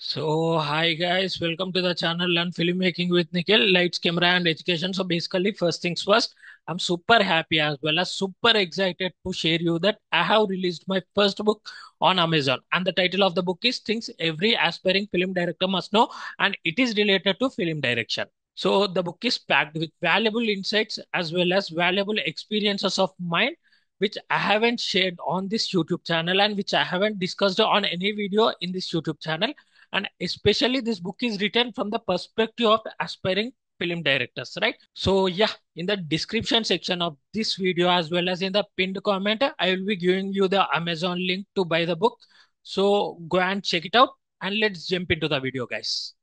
Hi guys, welcome to the channel Learn Filmmaking with Nikhil, Lights, Camera, and Education. So, basically, first things first, I'm super happy as well as super excited to share you that I have released my first book on Amazon, and the title of the book is Things Every Aspiring Film Director Must Know, and it is related to film direction. So, the book is packed with valuable insights as well as valuable experiences of mine, which I haven't shared on this YouTube channel and which I haven't discussed on any video in this YouTube channel. And especially this book is written from the perspective of aspiring film directors, right? So yeah, in the description section of this video as well as in the pinned comment, I will be giving you the Amazon link to buy the book. So go and check it out, and let's jump into the video, guys.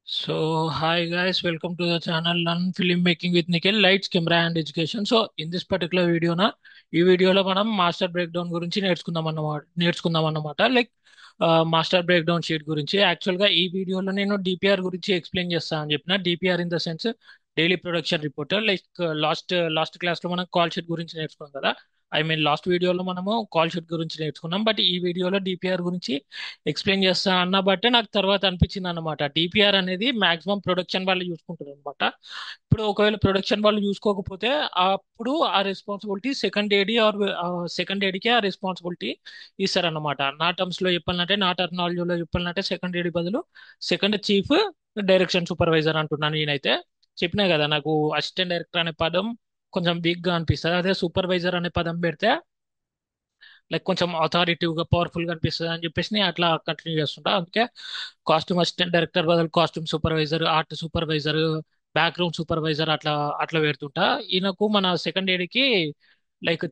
So, hi guys, welcome to the channel Learn Filmmaking with Nikhil, Lights, Camera and Education. So, in this particular video ఈ వీడియోలో మనం master break down గురించి నేర్చుకుందాం అన్నమాట. Like master break down sheet గురించి. Actual గా ఈ వీడియోలో నేను డిపిఆర్ గురించి ఎక్స్ప్లెయిన్ చేస్తాను అని చెప్పిన. DPR in the sense daily production report. Like last class లో మనం కాల్ షీట్ గురించి నేర్చుకున్నాం కదా. లాస్ట్ వీడియోలో మనము కాల్ షీట్ గురించి నేర్చుకున్నాం, బట్ ఈ వీడియోలో డిపిఆర్ గురించి ఎక్స్ప్లెయిన్ చేస్తా అన్న బట్టే నాకు తర్వాత అనిపించింది అనమాట. డిపిఆర్ అనేది మాక్సిమం ప్రొడక్షన్ వాళ్ళు చూసుకుంటారు అనమాట. ఇప్పుడు ఒకవేళ ప్రొడక్షన్ వాళ్ళు చూసుకోకపోతే అప్పుడు ఆ రెస్పాన్సిబిలిటీ సెకండ్ ఏడీకి ఆ రెస్పాన్సిబిలిటీ ఇస్తారన్నమాట. నా టర్మ్స్ లో చెప్పాలంటే, నా టర్మినాలజీలో చెప్పాలంటే సెకండ్ ఏడీ బదులు సెకండ్ చీఫ్ డైరెక్షన్ సూపర్వైజర్ అంటున్నాను నేనైతే. చెప్పినా కదా, నాకు అసిస్టెంట్ డైరెక్టర్ అనే పదం కొంచెం వీక్ గా అనిపిస్తుంది. అదే సూపర్వైజర్ అనే పదం పెడితే లైక్ కొంచెం అథారిటివ్ గా పవర్ఫుల్ గా అనిపిస్తుంది అని చెప్పేసి నేను అట్లా కంటిన్యూ చేస్తుంటా. అందుకే కాస్ట్యూమ్ అసిస్టెంట్ డైరెక్టర్ బదులు costume supervisor, art supervisor, background supervisor అట్లా అట్లా పెడుతుంటా. ఈయనకు మన సెకండ్ ఏడీకి like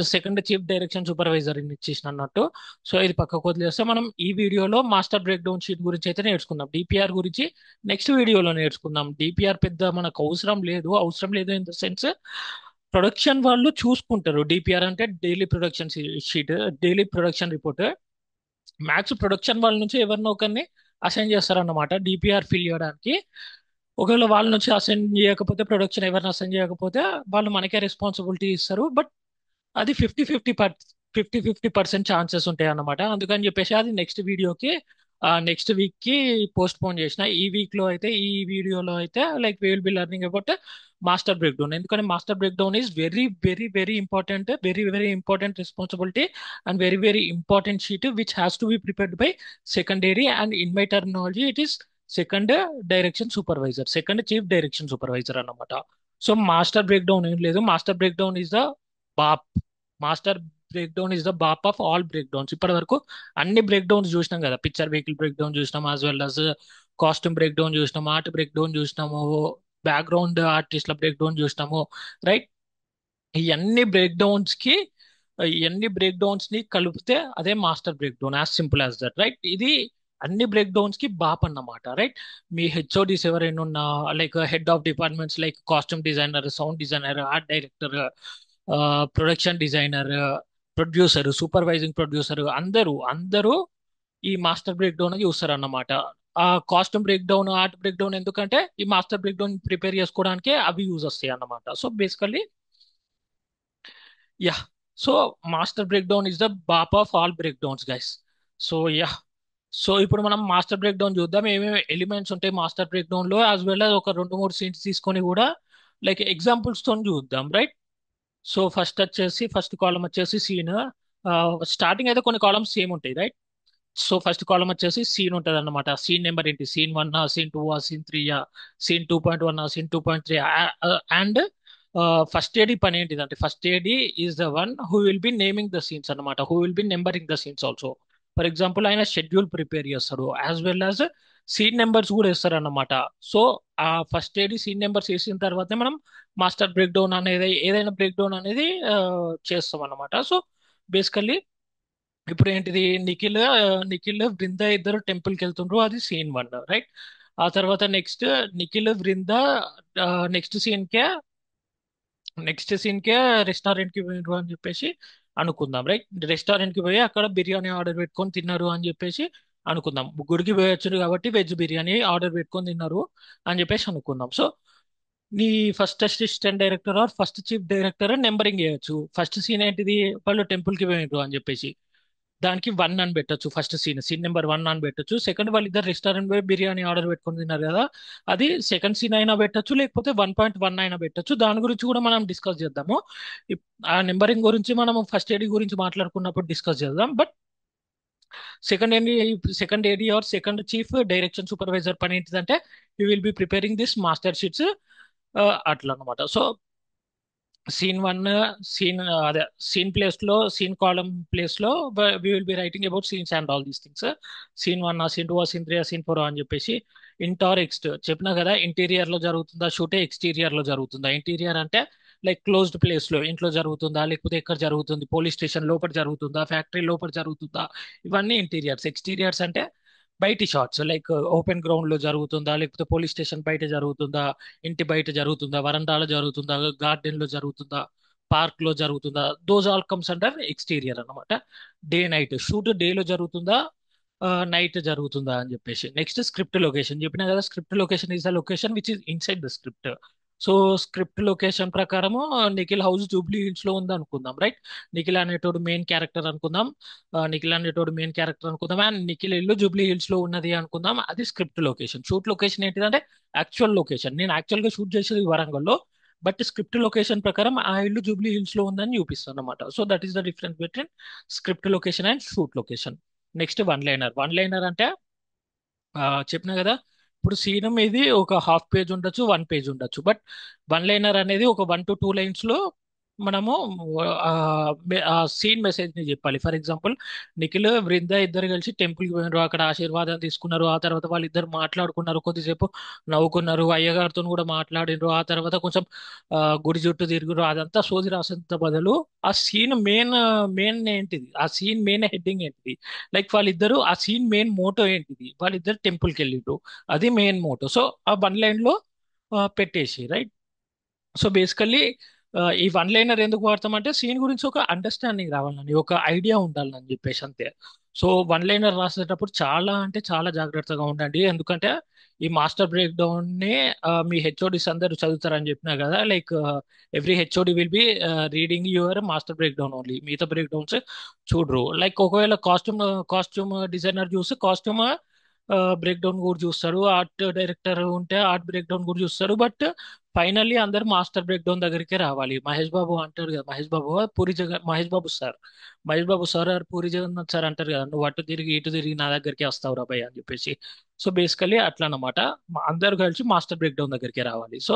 second chief direction supervisor ఇచ్చేసిన అన్నట్టు. సో ఇది పక్కకు వదిలేస్తే మనం ఈ వీడియోలో మాస్టర్ బ్రేక్ డౌన్ షీట్ గురించి అయితే నేర్చుకుందాం. డిపిఆర్ గురించి నెక్స్ట్ వీడియోలో నేర్చుకుందాం. డిపిఆర్ పెద్ద మనకు అవసరం లేదు ఇన్ ద సెన్స్ ప్రొడక్షన్ వాళ్ళు చూసుకుంటారు. డిపిఆర్ అంటే daily production sheet, daily production report. Maths production వాళ్ళ నుంచి ఎవరినో ఒకరిని అసైన్ చేస్తారన్నమాట డిపిఆర్ ఫిల్ చేయడానికి. ఒకవేళ వాళ్ళ నుంచి అసైన్ చేయకపోతే, ప్రొడక్షన్ ఎవరిని అసైన్ చేయకపోతే వాళ్ళు మనకే రెస్పాన్సిబిలిటీ ఇస్తారు. బట్ అది 50-50% ఛాన్సెస్ ఉంటాయి అన్నమాట. అందుకని చెప్పేసి అది నెక్స్ట్ వీక్ కి పోస్ట్ పోన్ చేసిన. ఈ వీక్ లో అయితే, ఈ వీడియోలో అయితే like we will be learning about master breakdown. ఎందుకంటే master breakdown is very very very important, very very important responsibility and very very important sheet which has to be prepared by secondary, and in my terminology it is second chief direction supervisor అన్నమాట. So master breakdown ఏం లేదు. Master breakdown is the బాప్ master breakdown is the బాప్ of all break downs. ఇప్పటి వరకు అన్ని break downs చూసినాం కదా. పిక్చర్ వెహికల్ బ్రేక్ డౌన్ చూసినాం, as well as costume break down చూసినాము, ఆర్ట్ బ్రేక్ డౌన్ చూసినాము, బ్యాక్గ్రౌండ్ ఆర్టిస్ట్ల బ్రేక్ డౌన్ చూసినాము, రైట్? ఇవన్నీ బ్రేక్ డౌన్స్ కి ఇవన్నీ బ్రేక్ డౌన్స్ ని కలిపితే అదే master break down, as simple as that, right? ఇది అన్ని బ్రేక్ డౌన్స్ కి బాప్ అన్నమాట, రైట్? మీ హెచ్ఓడిస్ ఎవరైనా ఉన్నా, like head of departments like costume designer, sound designer, art director, production designer, producer, supervising producer, అందరూ ఈ మాస్టర్ బ్రేక్ డౌన్ చూస్తారు అన్నమాట. ఆ costume break down, art breakdown ఎందుకంటే ఈ మాస్టర్ బ్రేక్ డౌన్ ప్రిపేర్ చేసుకోవడానికి అవి యూజ్ వస్తాయి అన్నమాట. So basically yeah, so master breakdown is the బాప్ of all breakdowns, guys. So yeah, so ఇప్పుడు మనం మాస్టర్ బ్రేక్ డౌన్ చూద్దాం. ఏమేమి ఎలిమెంట్స్ ఉంటాయి మాస్టర్ బ్రేక్ డౌన్ లో, యాజ్ వెల్ as ఒక 2-3 సీన్స్ తీసుకొని కూడా లైక్ ఎగ్జాంపుల్స్ తో చూద్దాం, రైట్? సో ఫస్ట్ కాలం వచ్చేసి సీన్. స్టార్టింగ్ అయితే కొన్ని కాలమ్స్ సేమ్ ఉంటాయి, రైట్? సో ఫస్ట్ కాలం వచ్చేసి సీన్ ఉంటుంది అన్నమాట. సీన్ నెంబర్ ఏంటి, scene 1, scene 2, scene 3, scene 2.1, scene 2.3. And first AD పని ఏంటిదంటే, first AD is the one who will be naming the scenes అనమాట, who will be numbering the scenes also. For example ఆయన schedule prepare చేస్తాడు, as well as scene numbers కూడా ఇస్తారు అన్నమాట. So ఆ first AD scene numbers వేసిన తర్వాతే మనం మాస్టర్ బ్రేక్ డౌన్ అనేది, ఏదైనా బ్రేక్ డౌన్ అనేది చేస్తాం అన్నమాట. సో బేసికల్లీ ఇప్పుడు ఏంటిది, నిఖిల్ బృంద ఇద్దరు టెంపుల్ కి వెళ్తుండ్రు, అది సీన్ 1, రైట్? ఆ తర్వాత నిఖిల్ బృంద నెక్స్ట్ సీన్ కే నెక్స్ట్ సీన్ కే రెస్టారెంట్ కి పోయినరు అని చెప్పేసి అనుకుందాం, రైట్? రెస్టారెంట్ కి పోయి అక్కడ బిర్యానీ ఆర్డర్ పెట్టుకొని తిన్నారు అని చెప్పేసి అనుకుందాం. గుడికి పోయొచ్చారు కాబట్టి వెజ్ బిర్యానీ ఆర్డర్ పెట్టుకొని తిన్నారు అని చెప్పేసి అనుకుందాం. సో నీ first assistant director or first chief director numbering చేయొచ్చు. ఫస్ట్ సీన్ ఏంటిది, వాళ్ళు టెంపుల్ కి పోయినరు అని చెప్పేసి. దానికి 1 అని పెట్టొచ్చు. ఫస్ట్ సీన్ నెంబర్ 1 అని పెట్టొచ్చు. సెకండ్ వాళ్ళిద్దరు రెస్టారెంట్ పోయి బిర్యానీ ఆర్డర్ పెట్టుకొని తిన్నారు కదా, అది సెకండ్ సీన్ అయినా పెట్టొచ్చు, లేకపోతే 1.1 అయినా పెట్టొచ్చు. దాని గురించి కూడా మనం డిస్కస్ చేద్దాము. ఇప్- ఆ నెంబరింగ్ గురించి మనం ఫస్ట్ ఏడి గురించి మాట్లాడుకున్నప్పుడు డిస్కస్ చేద్దాం. But second AD second AD or second chief direction supervisor పని ఏంటిదంటే you will be preparing this master sheets, అట్లా అనమాట. సో సీన్ 1, అదే సీన్ కాలమ్ ప్లేస్ లో we will be writing about scenes and all these things. Scene 1 scene 2 scene 3 scene 4 అని చెప్పేసి. ఇంటార్ ఎక్స్ట్ చెప్పినా కదా, ఇంటీరియర్ లో జరుగుతుందా షూటే, ఎక్స్టీరియర్ లో జరుగుతుందా. ఇంటీరియర్ అంటే లైక్ క్లోజ్డ్ ప్లేస్ లో ఇంట్లో జరుగుతుందా, లేకపోతే ఎక్కడ జరుగుతుంది, పోలీస్ స్టేషన్ లోపల జరుగుతుందా, ఫ్యాక్టరీ లోపల జరుగుతుందా, ఇవన్నీ ఇంటీరియర్స్. ఎక్స్టీరియర్స్ అంటే బయటి షాట్స్, లైక్ ఓపెన్ గ్రౌండ్ లో జరుగుతుందా, లేకపోతే పోలీస్ స్టేషన్ బయట జరుగుతుందా, ఇంటి బయట జరుగుతుందా, వరండాలో జరుగుతుందా, గార్డెన్ లో జరుగుతుందా, పార్క్ లో జరుగుతుందా. Those all comes under exterior అన్నమాట. డే నైట్ షూట్ డే లో జరుగుతుందా, నైట్ జరుగుతుందా అని చెప్పేసి. నెక్స్ట్ స్క్రిప్ట్ లొకేషన్ చెప్పినా కదా, script location is the location which is inside the script. So script location ప్రకారము నిఖిల్ హౌస్ జూబ్లీ హిల్స్ లో ఉంది అనుకుందాం, రైట్. నిఖిల్ అనేటోడు మెయిన్ క్యారెక్టర్ అనుకుందాం. నిఖిల్ అనేటోడు మెయిన్ క్యారెక్టర్ అనుకుందాం, అండ్ నిఖిల్ ఇల్లు జూబ్లీ హిల్స్ లో ఉన్నది అనుకుందాం. అది స్క్రిప్ట్ లొకేషన్. షూట్ లొకేషన్ ఏంటిదంటే యాక్చువల్ లొకేషన్. నేను యాక్చువల్ గా షూట్ చేసేది వరంగల్లో, బట్ స్క్రిప్ట్ లొకేషన్ ప్రకారం ఆ ఇల్లు జూబ్లీ హిల్స్ లో ఉందని చూపిస్తాను అనమాట. So that is the difference between script location and shoot location. Next one liner అంటే చెప్పిన కదా, ఇప్పుడు సీన్ ఇది ఒక హాఫ్ పేజ్ ఉండొచ్చు, 1 పేజ్ ఉండొచ్చు. బట్ వన్ లైనర్ అనేది ఒక 1 to 2 లైన్స్ లో మనము ఆ ఆ సీన్ మెసేజ్ ని చెప్పాలి. ఫర్ ఎగ్జాంపుల్, నిఖిల్ బృంద ఇద్దరు కలిసి టెంపుల్ కి పోయినారు, అక్కడ ఆశీర్వాదం తీసుకున్నారు. ఆ తర్వాత వాళ్ళిద్దరు మాట్లాడుకున్నారు, కొద్దిసేపు నవ్వుకున్నారు, అయ్యగారితో కూడా మాట్లాడినారు. ఆ తర్వాత కొంచెం గుడి చుట్టూ తిరుగురు. అదంతా సోది రాసేంత బదులు ఆ సీన్ మెయిన్ ఏంటిది, ఆ సీన్ మెయిన్ హెడ్డింగ్ ఏంటిది, లైక్ వాళ్ళిద్దరు ఆ సీన్ మెయిన్ మోటో ఏంటిది, వాళ్ళిద్దరు టెంపుల్ కి వెళ్ళిండ్రు, అది మెయిన్ మోటో. సో ఆ 1 లైన్ లో పెట్టేసి, రైట్. సో బేసికల్లీ ఈ వన్ లైనర్ ఎందుకు వాడతామంటే సీన్ గురించి ఒక అండర్స్టాండింగ్ రావాలని, ఒక ఐడియా ఉండాలని చెప్పేసి అంతే. సో వన్ లైనర్ రాసేటప్పుడు చాలా అంటే చాలా జాగ్రత్తగా ఉండండి. ఎందుకంటే ఈ మాస్టర్ బ్రేక్ డౌన్ ని మీ హెచ్ఓడిస్ అందరూ చదువుతారని చెప్పినా కదా, like every HOD will be reading your master breakdown only. మిగతా బ్రేక్ డౌన్స్ చూడరు. లైక్ ఒకవేళ కాస్ట్యూమ్ డిజైనర్ చూసి కాస్ట్యూమ్ బ్రేక్ డౌన్ కూడా చూస్తారు, ఆర్ట్ డైరెక్టర్ ఉంటే ఆర్ట్ బ్రేక్ డౌన్ కూడా చూస్తారు. బట్ ఫైనల్లీ అందరు మాస్టర్ బ్రేక్ డౌన్ దగ్గరికే రావాలి. మహేష్ బాబు అంటాడు కదా, Mahesh Babu sir or Puri Jagannadh sir అంటారు కదా, నువ్వు అటు తిరిగి ఇటు తిరిగి నా దగ్గరికి వస్తావు రాబాయ్ అని చెప్పేసి. సో బేసికలీ అట్లా అన్నమాట. అందరు కలిసి మాస్టర్ బ్రేక్ డౌన్ దగ్గరికి రావాలి. సో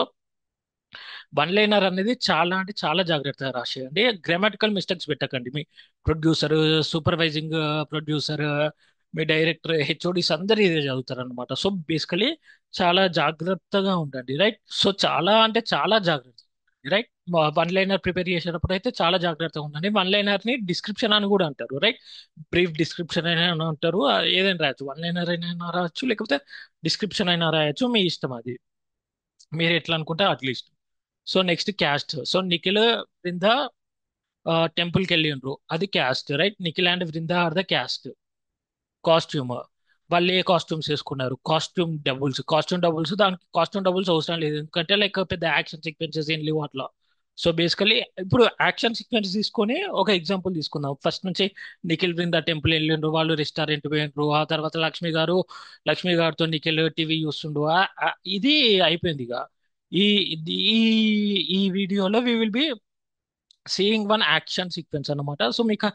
వన్ లైనర్ అనేది చాలా అంటే చాలా జాగ్రత్తగా రాసేయండి. గ్రామాటికల్ మిస్టేక్స్ పెట్టకండి. మీ ప్రొడ్యూసర్, సూపర్వైజింగ్ ప్రొడ్యూసర్, మీ డైరెక్టర్, హెచ్ఓడిస్ అందరు ఇదే చదువుతారు అనమాట. సో బేసికలీ చాలా జాగ్రత్తగా ఉండండి, రైట్. సో చాలా అంటే చాలా జాగ్రత్త, రైట్. వన్ లైనర్ ప్రిపేర్ చేసేటప్పుడు అయితే చాలా జాగ్రత్తగా ఉండండి. వన్ లైనర్ ని డిస్క్రిప్షన్ అని కూడా అంటారు, రైట్. బ్రీఫ్ డిస్క్రిప్షన్ అయినా అంటారు. ఏదైనా రాయొచ్చు, వన్ లైనర్ అయినా రాయొచ్చు, లేకపోతే డిస్క్రిప్షన్ అయినా రాయొచ్చు, మీ ఇష్టం. అది మీరు ఎట్లా అనుకుంటే at least. So next cast. So Nikhil Brinda temple కి వెళ్ళిండ్రు, అది cast, right. Nikhil and Brinda are the cast. Costume, వాళ్ళు ఏ కాస్ట్యూమ్స్ వేసుకున్నారు, కాస్ట్యూమ్ డబుల్స్ దానికి కాస్ట్యూమ్ డబుల్స్ అవసరం లేదు, ఎందుకంటే లైక్ పెద్ద యాక్షన్ సీక్వెన్సెస్ ఏం లేవు అట్లా. సో బేసికలీ ఇప్పుడు యాక్షన్ సీక్వెన్స్ తీసుకొని ఒక ఎగ్జాంపుల్ తీసుకుందాం. ఫస్ట్ నుంచి నిఖిల్ బృంద టెంపుల్ వెళ్ళిండ్రు, వాళ్ళు రెస్టారెంట్ పోయిండ్రు, ఆ తర్వాత లక్ష్మి గారితో నిఖిల్ టీవీ చూస్తుండ్రు. ఇది అయిపోయింది ఇక. ఈ ఈ ఈ వీడియోలో we will be seeing one action sequence అన్నమాట. సో మీకు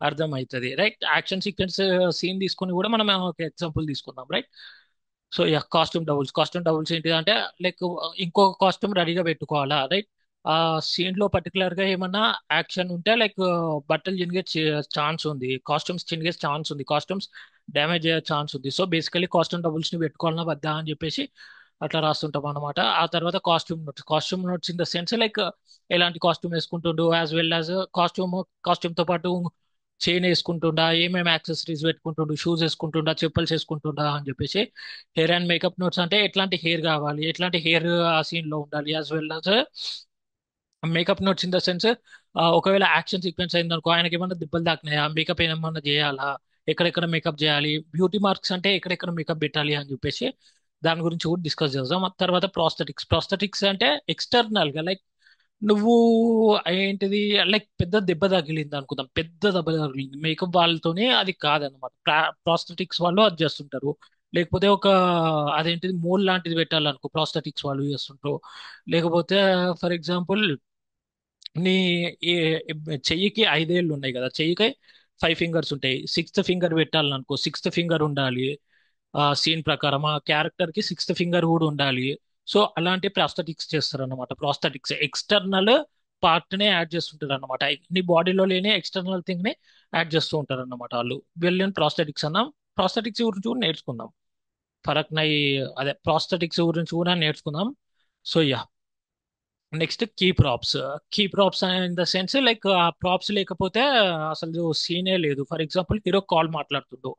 అర్థమవుతుంది, రైట్. యాక్షన్ సీక్వెన్స్ సీన్ తీసుకొని కూడా మనం ఒక ఎగ్జాంపుల్ తీసుకుందాం, right. So yeah, costume doubles ఏంటి అంటే లైక్ ఇంకో కాస్ట్యూమ్ రెడీగా పెట్టుకోవాలా, రైట్. ఆ సీన్ లో పర్టికులర్ గా ఏమన్నా యాక్షన్ ఉంటే లైక్ బట్టలు చినిగే ఛాన్స్ ఉంది, కాస్ట్యూమ్స్ చినిగే ఛాన్స్ ఉంది, కాస్ట్యూమ్స్ డ్యామేజ్ అయ్యే ఛాన్స్ ఉంది. సో బేసికలీ కాస్ట్యూమ్ డబుల్స్ ని పెట్టుకోవాలన్నా వద్దా అని చెప్పేసి అట్లా రాస్తుంటాం అనమాట. ఆ తర్వాత costume notes in the sense like ఎలాంటి కాస్ట్యూమ్ వేసుకుంటుండు, యాజ్ వెల్ యాజ్ కాస్ట్యూమ్ తో పాటు చైన్ వేసుకుంటుండా, ఏమేమి యాక్సెసరీస్ పెట్టుకుంటుండు, షూస్ వేసుకుంటుండా, చెప్పల్స్ వేసుకుంటుండా అని చెప్పేసి. హెయిర్ అండ్ మేకప్ నోట్స్ అంటే ఎట్లాంటి హెయిర్ కావాలి, ఎట్లాంటి హెయిర్ ఆ సీన్ లో ఉండాలి, as well as makeup notes in the sense ఒకవేళ యాక్షన్ సీక్వెన్స్ అయిందనుకో, ఆయనకి ఏమన్నా దెబ్బలు తాకినాయా, మేకప్ ఏమన్నా చేయాలా, ఎక్కడెక్కడ మేకప్ చేయాలి, బ్యూటీ మార్క్స్ అంటే ఎక్కడెక్కడ మేకప్ పెట్టాలి అని చెప్పేసి దాని గురించి కూడా డిస్కస్ చేద్దాం. ఆ తర్వాత ప్రాస్థెటిక్స్ అంటే ఎక్స్టర్నల్ గా లైక్ నువ్వు ఏంటిది, లైక్ పెద్ద దెబ్బ తగిలింది అనుకుందాం, పెద్ద దెబ్బ తగిలింది, మేకప్ వాళ్ళతోనే అది కాదనమాట, ప్రాస్థెటిక్స్ వాళ్ళు అది చేస్తుంటారు. లేకపోతే ఒక అదేంటిది మోల్ లాంటిది పెట్టాలనుకో, ప్రాస్థెటిక్స్ వాళ్ళు చేస్తుంటారు. లేకపోతే ఫర్ ఎగ్జాంపుల్ నీ ఈ చెయ్యికి 5 ఏళ్ళు ఉన్నాయి కదా, చెయ్యికి 5 ఫింగర్స్ ఉంటాయి, సిక్స్త్ ఫింగర్ పెట్టాలనుకో, సిక్స్త్ ఫింగర్ ఉండాలి. ఆ సీన్ ప్రకారం ఆ క్యారెక్టర్ కి సిక్స్త్ ఫింగర్ కూడా ఉండాలి. సో అలాంటి ప్రాస్థెటిక్స్ చేస్తారు అనమాట. ప్రాస్థెటిక్స్ ఎక్స్టర్నల్ పార్ట్ నే యాడ్ చేస్తుంటారు అనమాట. నీ బాడీలో లేని ఎక్స్టర్నల్ థింగ్ ని యాడ్ చేస్తూ ఉంటారు అనమాట వాళ్ళు. వీళ్ళని ప్రాస్థెటిక్స్ అన్నాం. ప్రాస్థెటిక్స్ గురించి కూడా నేర్చుకుందాం. ఫరక్ నై, అదే ప్రాస్థెటిక్స్ గురించి కూడా నేర్చుకుందాం. So yeah, next key props. Key props in the sense like ఆ ప్రాప్స్ లేకపోతే అసలు సీనే లేదు. ఫర్ ఎగ్జాంపుల్ హీరో కాల్ మాట్లాడుతుండు,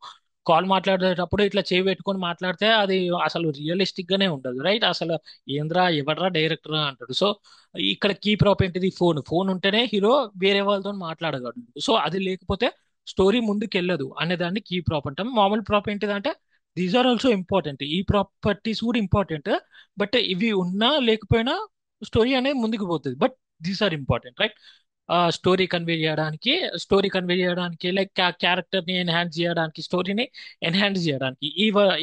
కాల్ మాట్లాడేటప్పుడు ఇట్లా చేయి పెట్టుకొని మాట్లాడితే అది అసలు రియలిస్టిక్ గానే ఉండదు, రైట్? అసలు ఏంద్రా ఎవడ్రా డైరెక్టర్ అంటాడు. సో ఇక్కడ కీ ప్రాప్ ఏంటిది, ఫోన్. ఫోన్ ఉంటేనే హీరో వేరే వాళ్ళతో మాట్లాడగలడు. సో అది లేకపోతే స్టోరీ ముందుకు వెళ్ళదు అనే దాన్ని కీ ప్రాప్ అంటాం. మామూలు ప్రాప్ ఏంటిదంటే దీస్ ఆర్ ఆల్సో ఇంపార్టెంట్, ఈ ప్రాపర్టీస్ కూడా ఇంపార్టెంట్. బట్ ఇవి ఉన్నా లేకపోయినా స్టోరీ అనేది ముందుకు పోతుంది. But these are important, right? Story convey చేయడానికి లైక్ క్యారెక్టర్ ని ఎన్హాన్స్ చేయడానికి, స్టోరీని ఎన్హాన్స్ చేయడానికి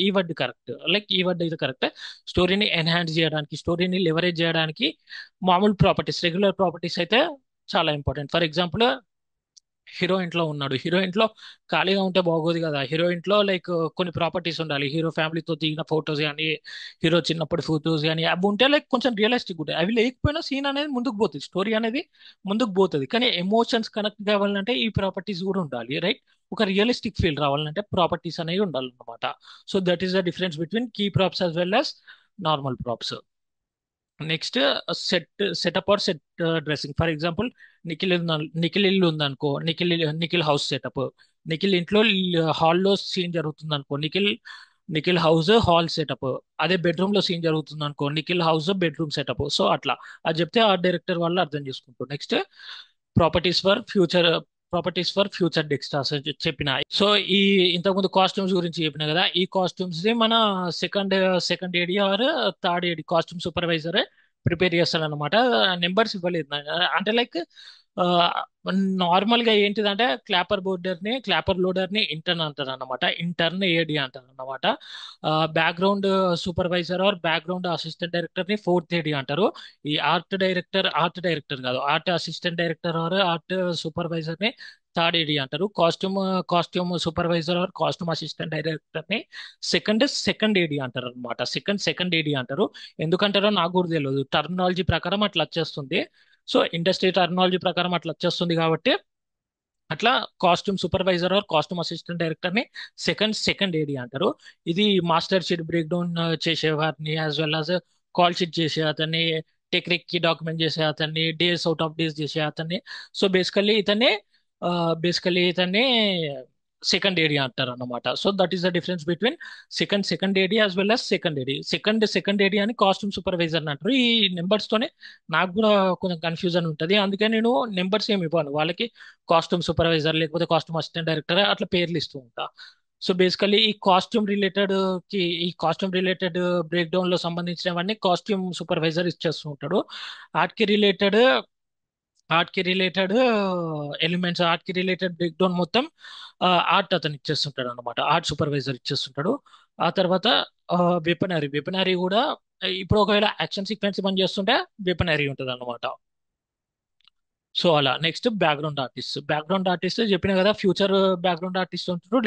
ఈ వర్డ్ కరెక్ట్, లైక్ ఈ వర్డ్ ఇది కరెక్ట్. స్టోరీని ఎన్హాన్స్ చేయడానికి, స్టోరీని లెవరేజ్ చేయడానికి మామూలు ప్రాపర్టీస్, రెగ్యులర్ ప్రాపర్టీస్ అయితే చాలా ఇంపార్టెంట్. ఫర్ ఎగ్జాంపుల్ హీరోయిన్ లో ఉన్నాడు, హీరోయిన్ లో ఖాళీగా ఉంటే బాగోదు కదా. హీరోయిన్ లో లైక్ కొన్ని ప్రాపర్టీస్ ఉండాలి. హీరో ఫ్యామిలీతో దిగిన ఫొటోస్ కానీ, హీరో చిన్నప్పటి ఫొటోస్ కానీ అవి ఉంటే లైక్ కొంచెం రియలిస్టిక్ ఉంటాయి. అవి లేకపోయినా సీన్ అనేది ముందుకు పోతుంది, స్టోరీ అనేది ముందుకు పోతుంది. కానీ ఎమోషన్స్ కనెక్ట్ కావాలంటే ఈ ప్రాపర్టీస్ కూడా ఉండాలి, రైట్? ఒక రియలిస్టిక్ ఫీల్ రావాలంటే ప్రాపర్టీస్ అనేవి ఉండాలన్నమాట. So that is the difference between key props as well as normal props. Next setup or set dressing. For example Nikhil ఇల్లు ఉందనుకో, నిఖిల్ హౌస్ సెటప్. నిఖిల్ ఇంట్లో హాల్లో సీన్ జరుగుతుంది అనుకో, నిఖిల్ హౌస్ హాల్ సెటప్. అదే బెడ్రూమ్ లో సీన్ జరుగుతుంది అనుకో, Nikhil house bedroom setup. So అట్లా అది చెప్తే ఆ డైరెక్టర్ వాళ్ళు అర్థం చేసుకుంటారు. Next properties for future properties for future extras చెప్పిన. సో ఈ ఇంతకుముందు కాస్ట్యూమ్స్ గురించి చెప్పిన కదా, ఈ కాస్ట్యూమ్స్ ని మన second AD or third AD costume supervisor prepare చేస్తాడు అనమాట. నెంబర్స్ ఇవ్వలేదు అంటే లైక్ నార్మల్ గా ఏంటిదంటే క్లాపర్ లోడర్ ని ఇంటర్న్ అంటారు అనమాట, ఇంటర్న్ ఏడి అంటారు అనమాట. Background supervisor or background assistant director ని ఫోర్త్ ఏడి అంటారు. ఈ ఆర్ట్ డైరెక్టర్ కాదు, art assistant director or art supervisor ని థర్డ్ ఏడి అంటారు. Costume supervisor or costume assistant director ని సెకండ్ ఏడి అంటారు అనమాట. సెకండ్ ఏడి అంటారు. ఎందుకంటారో నాకు కూడా తెలియదు, టర్మినాలజీ ప్రకారం అట్లా వచ్చేస్తుంది. సో ఇండస్ట్రీ టర్మినాలజీ ప్రకారం అట్లా వచ్చేస్తుంది కాబట్టి అట్లా costume supervisor or costume assistant director ని సెకండ్ ఏడి అంటారు. ఇది మాస్టర్ షీట్ బ్రేక్ డౌన్ చేసేవారిని, as well as call sheet చేసే అతన్ని, టెక్నిక్ కి డాక్యుమెంట్ చేసే అతన్ని, డేస్ అవుట్ ఆఫ్ డేస్ చేసే అతన్ని. సో బేసికల్లీ ఇతన్ని సెకండ్ ఏడి అంటారు అన్నమాట. So that is the difference between second AD as well as second AD. Second AD అని కాస్ట్యూమ్ సూపర్వైజర్ అంటారు. ఈ నెంబర్స్ తోనే నాకు కూడా కొంచెం కన్ఫ్యూజన్ ఉంటుంది, అందుకే నేను నెంబర్స్ ఏమి ఇవ్వను వాళ్ళకి. కాస్ట్యూమ్ సూపర్వైజర్ లేకపోతే కాస్ట్యూమ్ అసిస్టెంట్ డైరెక్టర్ అట్లా పేర్లు ఇస్తూ ఉంటా. సో బేసికల్లీ ఈ కాస్ట్యూమ్ రిలేటెడ్ బ్రేక్ డౌన్ లో సంబంధించినవన్నీ కాస్ట్యూమ్ సూపర్వైజర్ ఇచ్చేస్తూ ఉంటాడు. ఆర్ట్కి రిలేటెడ్ ఆర్ట్కి రిలేటెడ్ ఎలిమెంట్స్, ఆర్ట్కి రిలేటెడ్ బ్రేక్ డౌన్ మొత్తం ఆర్ట్ అతను ఇచ్చేస్తుంటాడు అనమాట, ఆర్ట్ సూపర్వైజర్ ఇచ్చేస్తుంటాడు. ఆ తర్వాత వెపనరీ కూడా ఇప్పుడు ఒకవేళ యాక్షన్ సీక్వెన్స్ పని చేస్తుంటే వెపనరీ ఉంటుంది అనమాట. సో అలా నెక్స్ట్ బ్యాక్గ్రౌండ్ ఆర్టిస్ట్ చెప్పిన కదా, ఫ్యూచర్ బ్యాక్గ్రౌండ్ ఆర్టిస్ట్ ఉంటారు,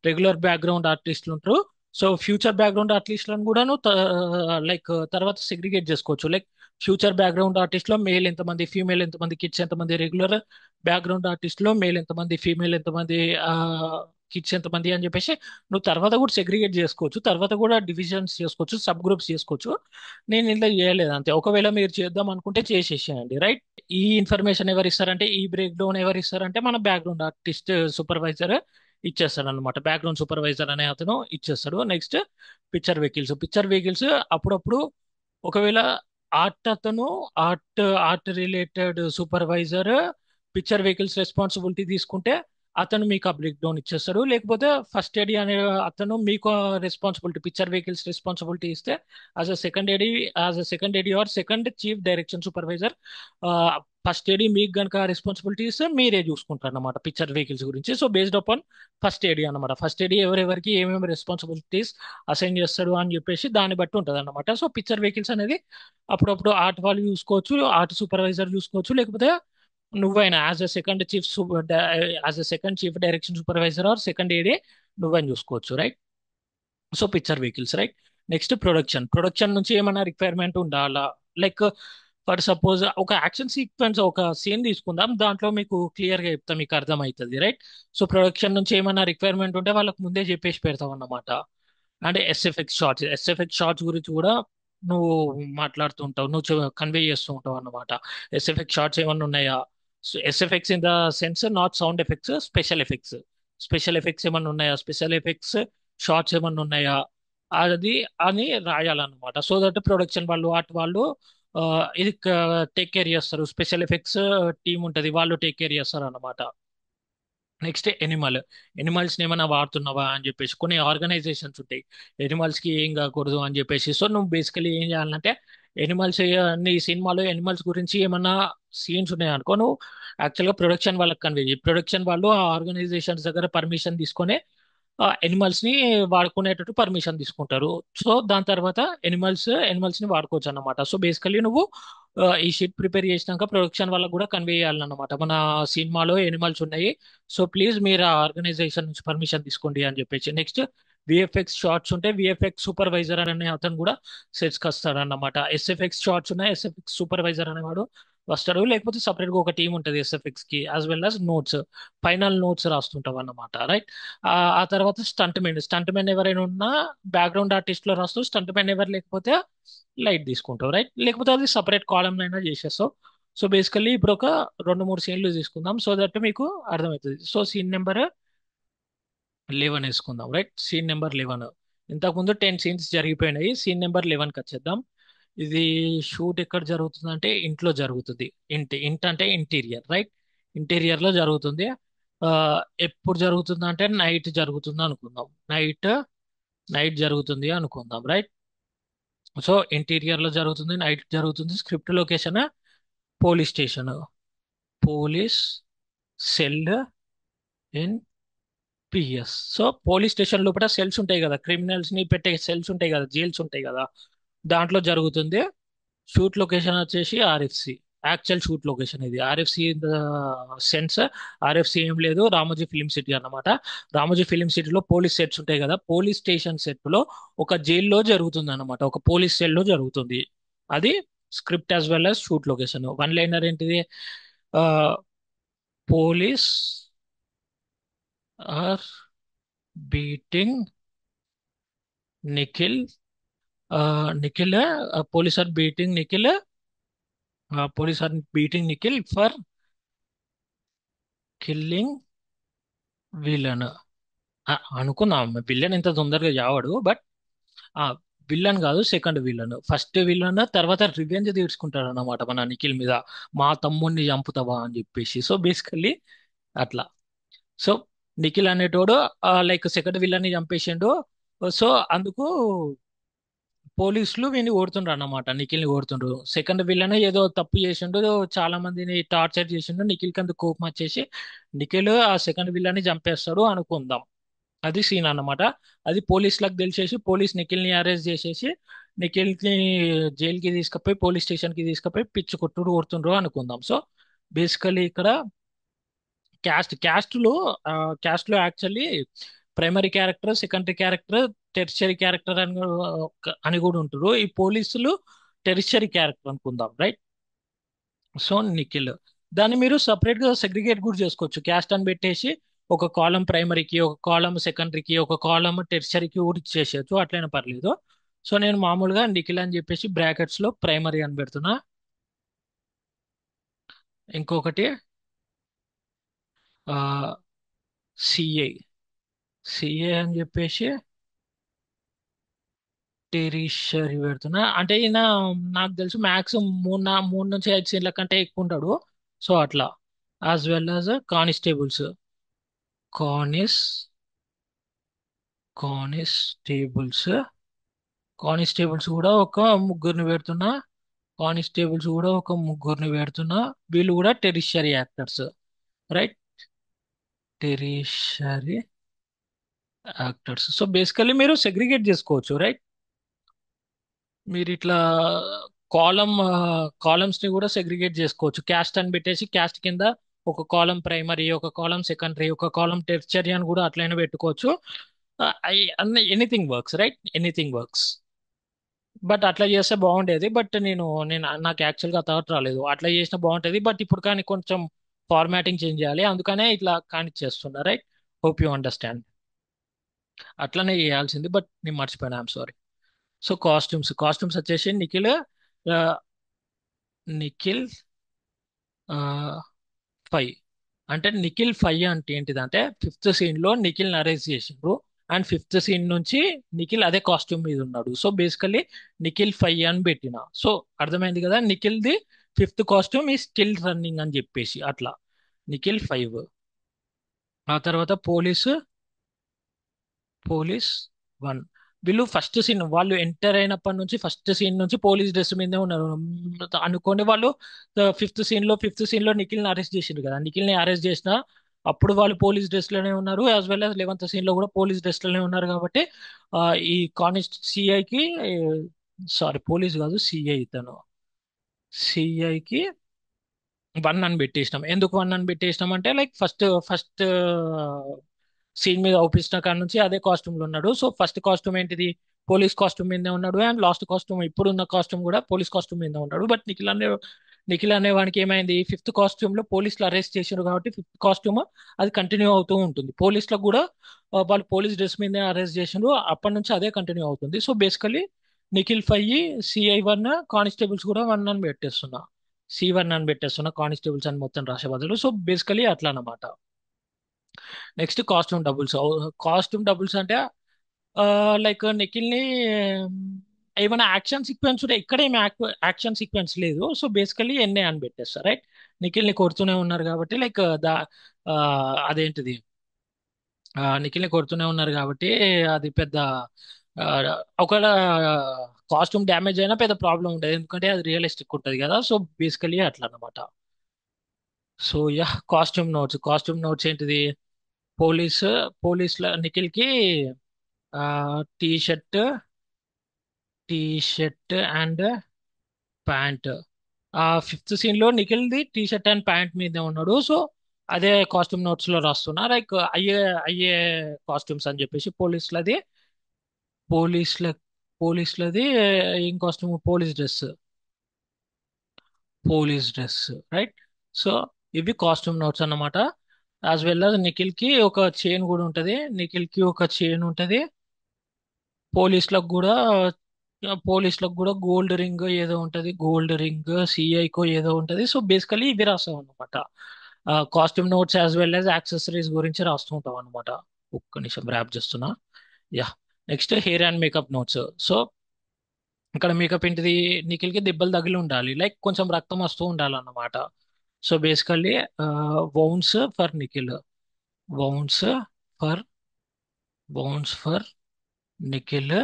రెగ్యులర్ బ్యాక్గ్రౌండ్ ఆర్టిస్టులు ఉంటారు. సో ఫ్యూచర్ బ్యాక్గ్రౌండ్ ఆర్టిస్టులను కూడాను లైక్ తర్వాత సెగ్రిగేట్ చేసుకోవచ్చు. లైక్ ఫ్యూచర్ బ్యాక్గ్రౌండ్ ఆర్టిస్ట్ లో మేల్ ఎంతమంది, ఫీమేల్ ఎంతమంది, కిడ్స్ ఎంతమంది, రెగ్యులర్ బ్యాక్గ్రౌండ్ ఆర్టిస్ట్ లో మేల్ ఎంతమంది, ఫీమేల్ ఎంతమంది, కిడ్స్ ఎంతమంది అని చెప్పేసి నువ్వు తర్వాత కూడా సెగ్రిగేట్ చేసుకోవచ్చు, తర్వాత కూడా డివిజన్స్ చేసుకోవచ్చు, సబ్ గ్రూప్స్ చేసుకోవచ్చు. నేను ఇంట్లో చేయలేదు అంతే. ఒకవేళ మీరు చేద్దాం అనుకుంటే చేసేసేయండి, రైట్? ఈ ఇన్ఫర్మేషన్ ఎవరు ఇస్తారంటే, ఈ బ్రేక్ డౌన్ ఎవరు ఇస్తారంటే మన బ్యాక్గ్రౌండ్ ఆర్టిస్ట్ సూపర్వైజర్ ఇచ్చేస్తాడు అనమాట. బ్యాక్గ్రౌండ్ సూపర్వైజర్ అనే అతను ఇచ్చేస్తాడు. నెక్స్ట్ పిక్చర్ వెహికల్స్ అప్పుడప్పుడు ఒకవేళ ఆర్ట్ అతను art related supervisor picture vehicles responsibility తీసుకుంటే అతను మీకు ఆ బ్రేక్ డౌన్ ఇచ్చేస్తాడు. లేకపోతే ఫస్ట్ ఏడీ అనే అతను మీకు రెస్పాన్సిబిలిటీ, పిక్చర్ వెహికల్స్ రెస్పాన్సిబిలిటీ ఇస్తే as a second AD or second chief direction supervisor, first AD మీకు గనక రెస్పాన్సిబిలిటీ ఇస్తే మీరే చూసుకుంటారు అన్నమాట పిక్చర్ వెహికల్స్ గురించి. So based upon first AD అన్నమాట. ఫస్ట్ ఏడీ ఎవరెవరికి ఏమేమి రెస్పాన్సిబిలిటీస్ అసైన్ చేస్తాడు అని చెప్పేసి దాన్ని బట్టి ఉంటుంది అన్నమాట. సో పిక్చర్ వెహికల్స్ అనేది అప్పుడప్పుడు ఆర్ట్ వాళ్ళు చూసుకోవచ్చు, ఆర్ట్ సూపర్వైజర్ చూసుకోవచ్చు, లేకపోతే నువ్వైనా as a second chief direction supervisor are second ఏడే నువ్వైనా చూసుకోవచ్చు, right? So picture vehicles, right? Next production నుంచి ఏమైనా రిక్వైర్మెంట్ ఉండాలా? లైక్ ఫర్ సపోజ్ ఒక యాక్షన్ సీక్వెన్స్, ఒక సీన్ తీసుకుందాం, దాంట్లో మీకు క్లియర్ గా చెప్తా, మీకు అర్థమవుతుంది, రైట్? సో ప్రొడక్షన్ నుంచి ఏమైనా రిక్వైర్మెంట్ ఉంటే వాళ్ళకి ముందే చెప్పేసి పెడతాం అన్నమాట. అంటే ఎస్ఎఫ్ఎక్స్ షార్ట్స్ గురించి కూడా నువ్వు మాట్లాడుతూ ఉంటావు, నువ్వు కన్వే చేస్తూ ఉంటావు అన్నమాట. ఎస్ఎఫ్ఎక్స్ షార్ట్స్ ఏమన్నా ఉన్నాయా? SFX in the sense not sound effects, special effects ఏమన్నా ఉన్నాయా, స్పెషల్ ఎఫెక్ట్స్ షార్ట్స్ ఏమన్నా ఉన్నాయా, అది అని రాయాలన్నమాట. సో దట్ ప్రొడక్షన్ వాళ్ళు, ఆర్ట్ వాళ్ళు ఆ, ఇది టేక్ కేర్ చేస్తారు. స్పెషల్ ఎఫెక్ట్స్ టీమ్ ఉంటుంది, వాళ్ళు టేక్ కేర్ చేస్తారు అన్నమాట. నెక్స్ట్ ఎనిమల్స్ ఏమైనా వాడుతున్నావా అని చెప్పేసి కొన్ని ఆర్గనైజేషన్స్ ఉంటాయి, ఎనిమల్స్ కి ఏం కాకూడదు అని చెప్పేసి. సో నువ్వు బేసికలీ ఏం చేయాలంటే ఎనిమల్స్, నీ సినిమాలో ఎనిమల్స్ గురించి ఏమన్నా సీన్స్ ఉన్నాయనుకో, నువ్వు యాక్చువల్గా ప్రొడక్షన్ వాళ్ళకి కన్వే చేయి. ప్రొడక్షన్ వాళ్ళు ఆ ఆర్గనైజేషన్స్ దగ్గర పర్మిషన్ తీసుకొని ఎనిమల్స్ ని వాడుకునేటట్టు పర్మిషన్ తీసుకుంటారు. సో దాని తర్వాత ఎనిమల్స్ ని వాడుకోవచ్చు అన్నమాట. సో బేసికలీ నువ్వు ఈ షీట్ ప్రిపేర్ చేసినాక ప్రొడక్షన్ వాళ్ళకి కూడా కన్వే చేయాలన్నమాట, మన సినిమాలో ఎనిమల్స్ ఉన్నాయి, సో ప్లీజ్ మీరు ఆ ఆర్గనైజేషన్ నుంచి పర్మిషన్ తీసుకోండి అని చెప్పేసి. నెక్స్ట్ విఎఫ్ఎక్స్ షార్ట్స్ ఉంటే విఎఫ్ఎక్స్ సూపర్వైజర్ అనే అతను కూడా సెట్స్కి వస్తాడు అన్నమాట. ఎస్ఎఫ్ఎక్స్ షార్ట్స్ ఉన్నాయి, ఎస్ఎఫ్ఎక్స్ సూపర్వైజర్ అనేవాడు వస్తాడు. లేకపోతే సపరేట్ గా ఒక టీం ఉంటుంది ఎస్ఎఫ్ఎక్స్ కి, as well as final notes రాస్తుంటాం అన్నమాట, రైట్? ఆ తర్వాత స్టంట్ మెన్ ఎవరైనా ఉన్నా బ్యాక్గ్రౌండ్ ఆర్టిస్ట్ లో రాస్తావు, స్టంట్ మెన్ ఎవరు లేకపోతే లైట్ తీసుకుంటావు, రైట్? లేకపోతే అది సపరేట్ కాలమ్ అయినా చేసేస్తావు. సో బేసికల్లీ ఇప్పుడు ఒక 2-3 సీన్లు తీసుకుందాం, సో దట్ మీకు అర్థమవుతుంది. సో సీన్ నెంబర్ 11 వేసుకుందాం, రైట్? Scene number 11. ఇంతకుముందు 10 సీన్స్ జరిగిపోయినాయి, సీన్ నెంబర్ 11కి వచ్చేద్దాం. ఇది షూట్ ఎక్కడ జరుగుతుంది అంటే ఇంట్లో జరుగుతుంది. ఇంటి అంటే ఇంటీరియర్, రైట్? ఇంటీరియర్ లో జరుగుతుంది. ఆ, ఎప్పుడు జరుగుతుంది అంటే నైట్ జరుగుతుంది అనుకుందాం. నైట్ జరుగుతుంది అనుకుందాం, రైట్? సో ఇంటీరియర్ లో జరుగుతుంది, నైట్ జరుగుతుంది. Script location police station, police cell in PS. So police station లోపల సెల్స్ ఉంటాయి కదా, క్రిమినల్స్ ని పెట్టే సెల్స్ ఉంటాయి కదా, జైల్స్ ఉంటాయి కదా, దాంట్లో జరుగుతుంది. షూట్ లొకేషన్ వచ్చేసి ఆర్ఎఫ్సి. యాక్చువల్ షూట్ లొకేషన్ ఇది RFC in the sense. RFC ఏం లేదు, రామోజీ ఫిలిం సిటీ అన్నమాట. రామోజీ ఫిలిం సిటీలో పోలీస్ సెట్స్ ఉంటాయి కదా, పోలీస్ స్టేషన్ సెట్ లో ఒక జైల్లో జరుగుతుంది అన్నమాట, ఒక పోలీస్ సెల్ లో జరుగుతుంది. అది script as well as shoot location. One liner ఏంటిది? Police are beating Nikhil. Nikhil police are beating Nikhil for killing villain. అనుకున్నాం విలన్ ఇంత తొందరగా చావడు, బట్ ఆ విలన్ కాదు, సెకండ్ విలన్. ఫస్ట్ విలన్ తర్వాత రివెంజ్ తీర్చుకుంటాడు అన్నమాట మన నిఖిల్ మీద, మా తమ్ముడిని చంపుతావా అని చెప్పేసి. సో బేసికల్లీ అట్లా. సో నిఖిల్ అనేటోడు లైక్ సెకండ్ విలన్ ని చంపేసిండు. సో అందుకు పోలీసులు వీడిని ఓడుతుండ్రు అన్నమాట, నిఖిల్ని ఓడుతుండ్రు. సెకండ్ విలన్ ఏదో తప్పు చేసిండు, చాలా మందిని టార్చర్ చేసిండు, నిఖిల్ కి అందుకు కోపం వచ్చేసి నిఖిల్ ఆ సెకండ్ విలన్ ని చంపేస్తాడు అనుకుందాం. అది సీన్ అన్నమాట. అది పోలీసులకు తెలిసేసి పోలీస్ నిఖిల్ ని అరెస్ట్ చేసేసి నిఖిల్ ని జైలు కి తీసుకుపోయి పోలీస్ స్టేషన్ కి తీసుకుపోయి పిచ్చి కొట్టుడు కొడుతుండ్రు అనుకుందాం. సో బేసికలీ ఇక్కడ క్యాస్ట్ లో actually primary character, secondary character, tertiary character అని కూడా ఉంటారు. ఈ పోలీసులు టెరిషరీ క్యారెక్టర్ అనుకుందాం, రైట్? సో నిఖిల్, దాన్ని మీరు సపరేట్ గా సెగ్రిగేట్ కూడా చేసుకోవచ్చు, క్యాస్ట్ అని పెట్టేసి ఒక కాలం ప్రైమరీకి, ఒక కాలం సెకండరీకి, ఒక కాలం టెరిషరీకి కూడా చేసేయచ్చు, అట్లయినా పర్లేదు. సో నేను మామూలుగా నిఖిల్ అని చెప్పేసి బ్రాకెట్స్ లో ప్రైమరీ అని పెడుతున్నా. ఇంకొకటి సిఐ సిఏ అని చెప్పేసి టెరిషరీ పెడుతున్నా. అంటే ఈయన నాకు తెలుసు మ్యాక్స్ 3 నుంచి 5 సీన్ల కంటే ఎక్కువ ఉంటాడు. సో అట్లా, as well as constables. కానిస్ constables constables కూడా ఒక ముగ్గురిని పెడుతున్నా. కానిస్టేబుల్స్ కూడా ఒక ముగ్గురిని పెడుతున్నా. వీళ్ళు కూడా tertiary actors, right? Tertiary actors. So basically మీరు సెగ్రిగేట్ చేసుకోవచ్చు, రైట్? మీరు ఇట్లా కాలమ్ కాలమ్స్ ని కూడా సెగ్రిగేట్ చేసుకోవచ్చు. క్యాస్ట్ అని పెట్టేసి క్యాస్ట్ కింద ఒక కాలం ప్రైమరీ, ఒక కాలం సెకండరీ, ఒక కాలం టెర్షరీ అని కూడా అట్లయినా పెట్టుకోవచ్చు. Anything works, right? Anything works. But అట్లా చేస్తే బాగుండేది. బట్ నేను నాకు యాక్చువల్గా థాట్ రాలేదు. అట్లా చేసినా బాగుంటది, బట్ ఇప్పుడు కానీ కొంచెం ఫార్మాటింగ్ చేంజ్ చేయాలి, అందుకనే ఇట్లా కానీ చేస్తున్నా, రైట్? Hope you understand. అట్లనే చేయాల్సింది, బట్ నేను మర్చిపోయినా, ఐఎమ్ సారీ. సో కాస్ట్యూమ్స్ వచ్చేసి నిఖిల్, ఆ, నిఖిల్ 5. అంటే నిఖిల్ 5 అంటే ఏంటిదంటే ఫిఫ్త్ సీన్ లో నిఖిల్ అరెస్ట్ చేసిండ్రు, అండ్ ఫిఫ్త్ సీన్ నుంచి నిఖిల్ అదే కాస్ట్యూమ్ మీద ఉన్నాడు. సో బేసికల్లీ నిఖిల్ 5 అని పెట్టిన. సో అర్థమైంది కదా, నిఖిల్ ది ఫిఫ్త్ కాస్ట్యూమ్ ఈ స్టిల్ రన్నింగ్ అని చెప్పేసి అట్లా. నిఖిల్ 5. ఆ తర్వాత పోలీస్ 1. వీళ్ళు ఫస్ట్ సీన్, వాళ్ళు ఎంటర్ అయినప్పటి నుంచి ఫస్ట్ సీన్ నుంచి పోలీస్ డ్రెస్ మీదే ఉన్నారు. అనుకోండి వాళ్ళు ఫిఫ్త్ సీన్ లో నిఖిల్ని అరెస్ట్ చేసిండ్రు కదా. నిఖిల్ని అరెస్ట్ చేసిన అప్పుడు వాళ్ళు పోలీస్ డ్రెస్ లోనే ఉన్నారు, as well as 11th scene లో కూడా పోలీస్ డ్రెస్ లోనే ఉన్నారు. కాబట్టి ఆ, ఈ సిఐకి, సారీ పోలీస్ కాదు, సిఐ, తను సిఐకి 1 అని పెట్టేసినాం. ఎందుకు 1 అని పెట్టేసినాం అంటే లైక్ ఫస్ట్ సీన్ మీద అవుపిస్తున్న కాడ నుంచి అదే కాస్ట్యూమ్ లో ఉన్నాడు. సో ఫస్ట్ కాస్ట్యూమ్ ఏంటిది, పోలీస్ కాస్ట్యూమ్ మీదే ఉన్నాడు, అండ్ లాస్ట్ కాస్ట్యూమ్ ఇప్పుడున్న కాస్ట్యూమ్ కూడా పోలీస్ కాస్ట్యూమ్ మీద ఉన్నాడు. బట్ నిఖిల్ అనే వానికి ఏమైంది, ఫిఫ్త్ కాస్ట్యూమ్ లో పోలీసులు అరెస్ట్ చేశారు కాబట్టి ఫిఫ్త్ కాస్ట్యూమ్ అది కంటిన్యూ అవుతూ ఉంటుంది. పోలీసులకు కూడా వాళ్ళు పోలీస్ డ్రెస్ మీదే అరెస్ట్ చేసిండ్రు, అప్పటి నుంచి అదే కంటిన్యూ అవుతుంది. So basically Nikhil 5, CI 1, constables కూడా 1 అని పెట్టేస్తున్నా. C1 అని పెట్టేస్తున్నా, కానిస్టేబుల్స్ అని మొత్తం రాసే బదులు. సో బేసికలీ అట్లా అన్నమాట. నెక్స్ట్ కాస్ట్యూమ్ డబుల్స్ అంటే లైక్ నిఖిల్ ని ఏమైనా యాక్షన్ సీక్వెన్స్ ఉంటే ఇక్కడ ఏమి యాక్షన్ సీక్వెన్స్ లేదు. సో బేసికలీ ఎన్ఏ అని పెట్టేస్తారు, రైట్? నిఖిల్ ని కొడుతూనే ఉన్నారు కాబట్టి లైక్ ఆ, అదేంటిది, నిఖిల్ ని కొడుతూనే ఉన్నారు కాబట్టి అది పెద్ద ఆ, ఒకవేళ కాస్ట్యూమ్ డ్యామేజ్ అయినా పెద్ద ప్రాబ్లం ఉండదు, ఎందుకంటే అది రియలిస్టిక్ ఉంటుంది కదా. సో బేసికలీ అట్లా అన్నమాట. సో యా, కాస్ట్యూమ్ నోట్స్ ఏంటిది, పోలీస్ పోలీస్ నిఖిల్ కి T shirt T shirt and pant. ఆ ఫిఫ్త్ సీన్ లో Nikhil the T shirt and pant మీదే ఉన్నాడు. సో అదే కాస్ట్యూమ్ నోట్స్ లో రాస్తున్నా, లైక్ అయ్యే అయ్యే కాస్ట్యూమ్స్ అని చెప్పేసి. పోలీసుల పోలీసులది ఏం costume, police dress, right? So ఇవి కాస్ట్యూమ్ నోట్స్ అన్నమాట. యాజ్ వెల్ as నిఖిల్ కి ఒక చైన్ కూడా ఉంటది, నిఖిల్ కి ఒక చైన్ ఉంటది. పోలీసులకు కూడా పోలీసులకు కూడా గోల్డ్ రింగ్ ఏదో ఉంటది, గోల్డ్ రింగ్ సిఐకో ఏదో ఉంటది. సో బేసికలీ ఇవి రాస్తాం అనమాట. Costume notes as well as accessories గురించి రాస్తూ ఉంటాం అనమాట. ఒక్క నిమిషం ర్యాప్ చేస్తున్నా. Yeah, next hair and makeup notes. So ఇక్కడ మేకప్ ఏంటిది, నిఖిల్ కి దెబ్బలు తగిలి ఉండాలి, లైక్ కొంచెం రక్తం వస్తూ ఉండాలి అన్నమాట. So basically wounds for Nikhil, wounds for wounds for Nikhil.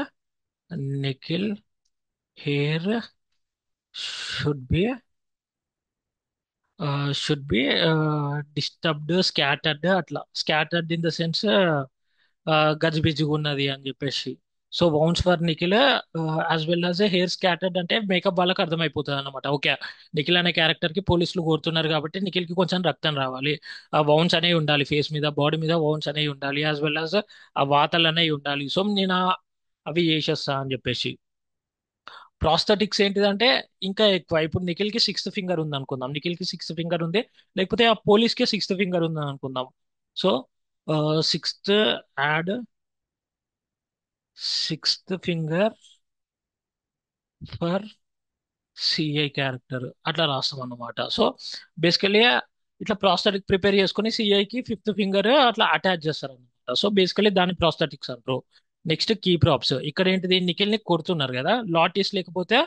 Nikhil hair should be should be disturbed, scattered, అట్లా స్కాటర్డ్ ఇన్ ద సెన్స్ గజిబిజిగా ఉన్నది అని చెప్పేసి. So wounds for Nikhil as well as hair scattered అంటే మేకప్ వాళ్ళకి అర్థమైపోతుంది అనమాట. ఓకే, నిఖిల్ అనే క్యారెక్టర్ కి పోలీసులు కోరుతున్నారు కాబట్టి నిఖిల్ కి కొంచెం రక్తం రావాలి, ఆ వౌండ్స్ అనేవి ఉండాలి, ఫేస్ మీద బాడీ మీద వౌండ్స్ అనేవి ఉండాలి, యాజ్ వెల్ యాజ్ ఆ వాతలు అనేవి ఉండాలి. సో నేను అవి చేసేస్తా అని చెప్పేసి. ప్రాస్థెటిక్స్ ఏంటిదంటే ఇంకా ఎక్కువ. ఇప్పుడు నిఖిల్ కి సిక్స్త్ ఫింగర్ ఉంది అనుకుందాం, నిఖిల్ కి సిక్స్త్ ఫింగర్ ఉంది, లేకపోతే ఆ పోలీస్ కి సిక్స్త్ ఫింగర్ ఉంది అనుకుందాం. So sixth add sixth finger for CI character అట్లా రాస్తాం అన్నమాట. సో బేసికలీ ఇట్లా ప్రాస్థెటిక్ ప్రిపేర్ చేసుకుని సిఐకి ఫిఫ్త్ ఫింగర్ అట్లా అటాచ్ చేస్తారు అనమాట. సో బేసికలీ దాని ప్రాస్థెటిక్స్ అంటారు. Next key props. ఇక్కడ ఏంటిది, నిఖిల్ ని కొడుతున్నారు కదా, లాటీస్ లేకపోతే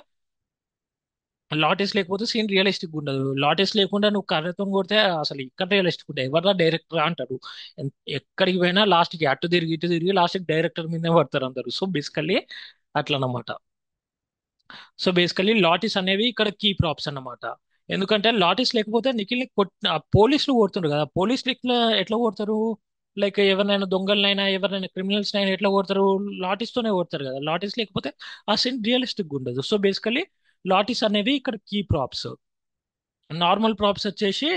లాటెస్ లేకపోతే సీన్ రియలిస్టిక్ ఉండదు. లాటెస్ లేకుండా నువ్వు కర్రతో కొడితే అసలు ఇక్కడ రియలిస్టిక్ ఉంటాయి. ఎవర్రా డైరెక్టర్ అంటారు. ఎక్కడికి పోయినా లాస్ట్ కి అటు తిరిగి ఇటు తిరిగి లాస్ట్ కి డైరెక్టర్ మీదే పడతారు అందరు. సో బేసికల్లీ అట్లా అన్నమాట. సో బేసికలీ లాటిస్ అనేవి ఇక్కడ కీ ప్రాప్స్ అన్నమాట. ఎందుకంటే లాటిస్ లేకపోతే నిఖిల్ని పోలీసులు కొడుతుండ్రు కదా. పోలీసులు ఎట్లా ఎట్లా కొడతారు? లైక్ ఎవరినైనా దొంగలనైనా ఎవరినైనా క్రిమినల్స్ అయినా ఎట్లా కొడతారు? లాటిస్ తోనే కొడతారు కదా. లాటిస్ లేకపోతే ఆ సీన్ రియలిస్టిక్ ఉండదు. సో బేసికలీ లాటిస్ అనేవి ఇక్కడ కీ ప్రాప్స్. నార్మల్ ప్రాప్స్ వచ్చేసి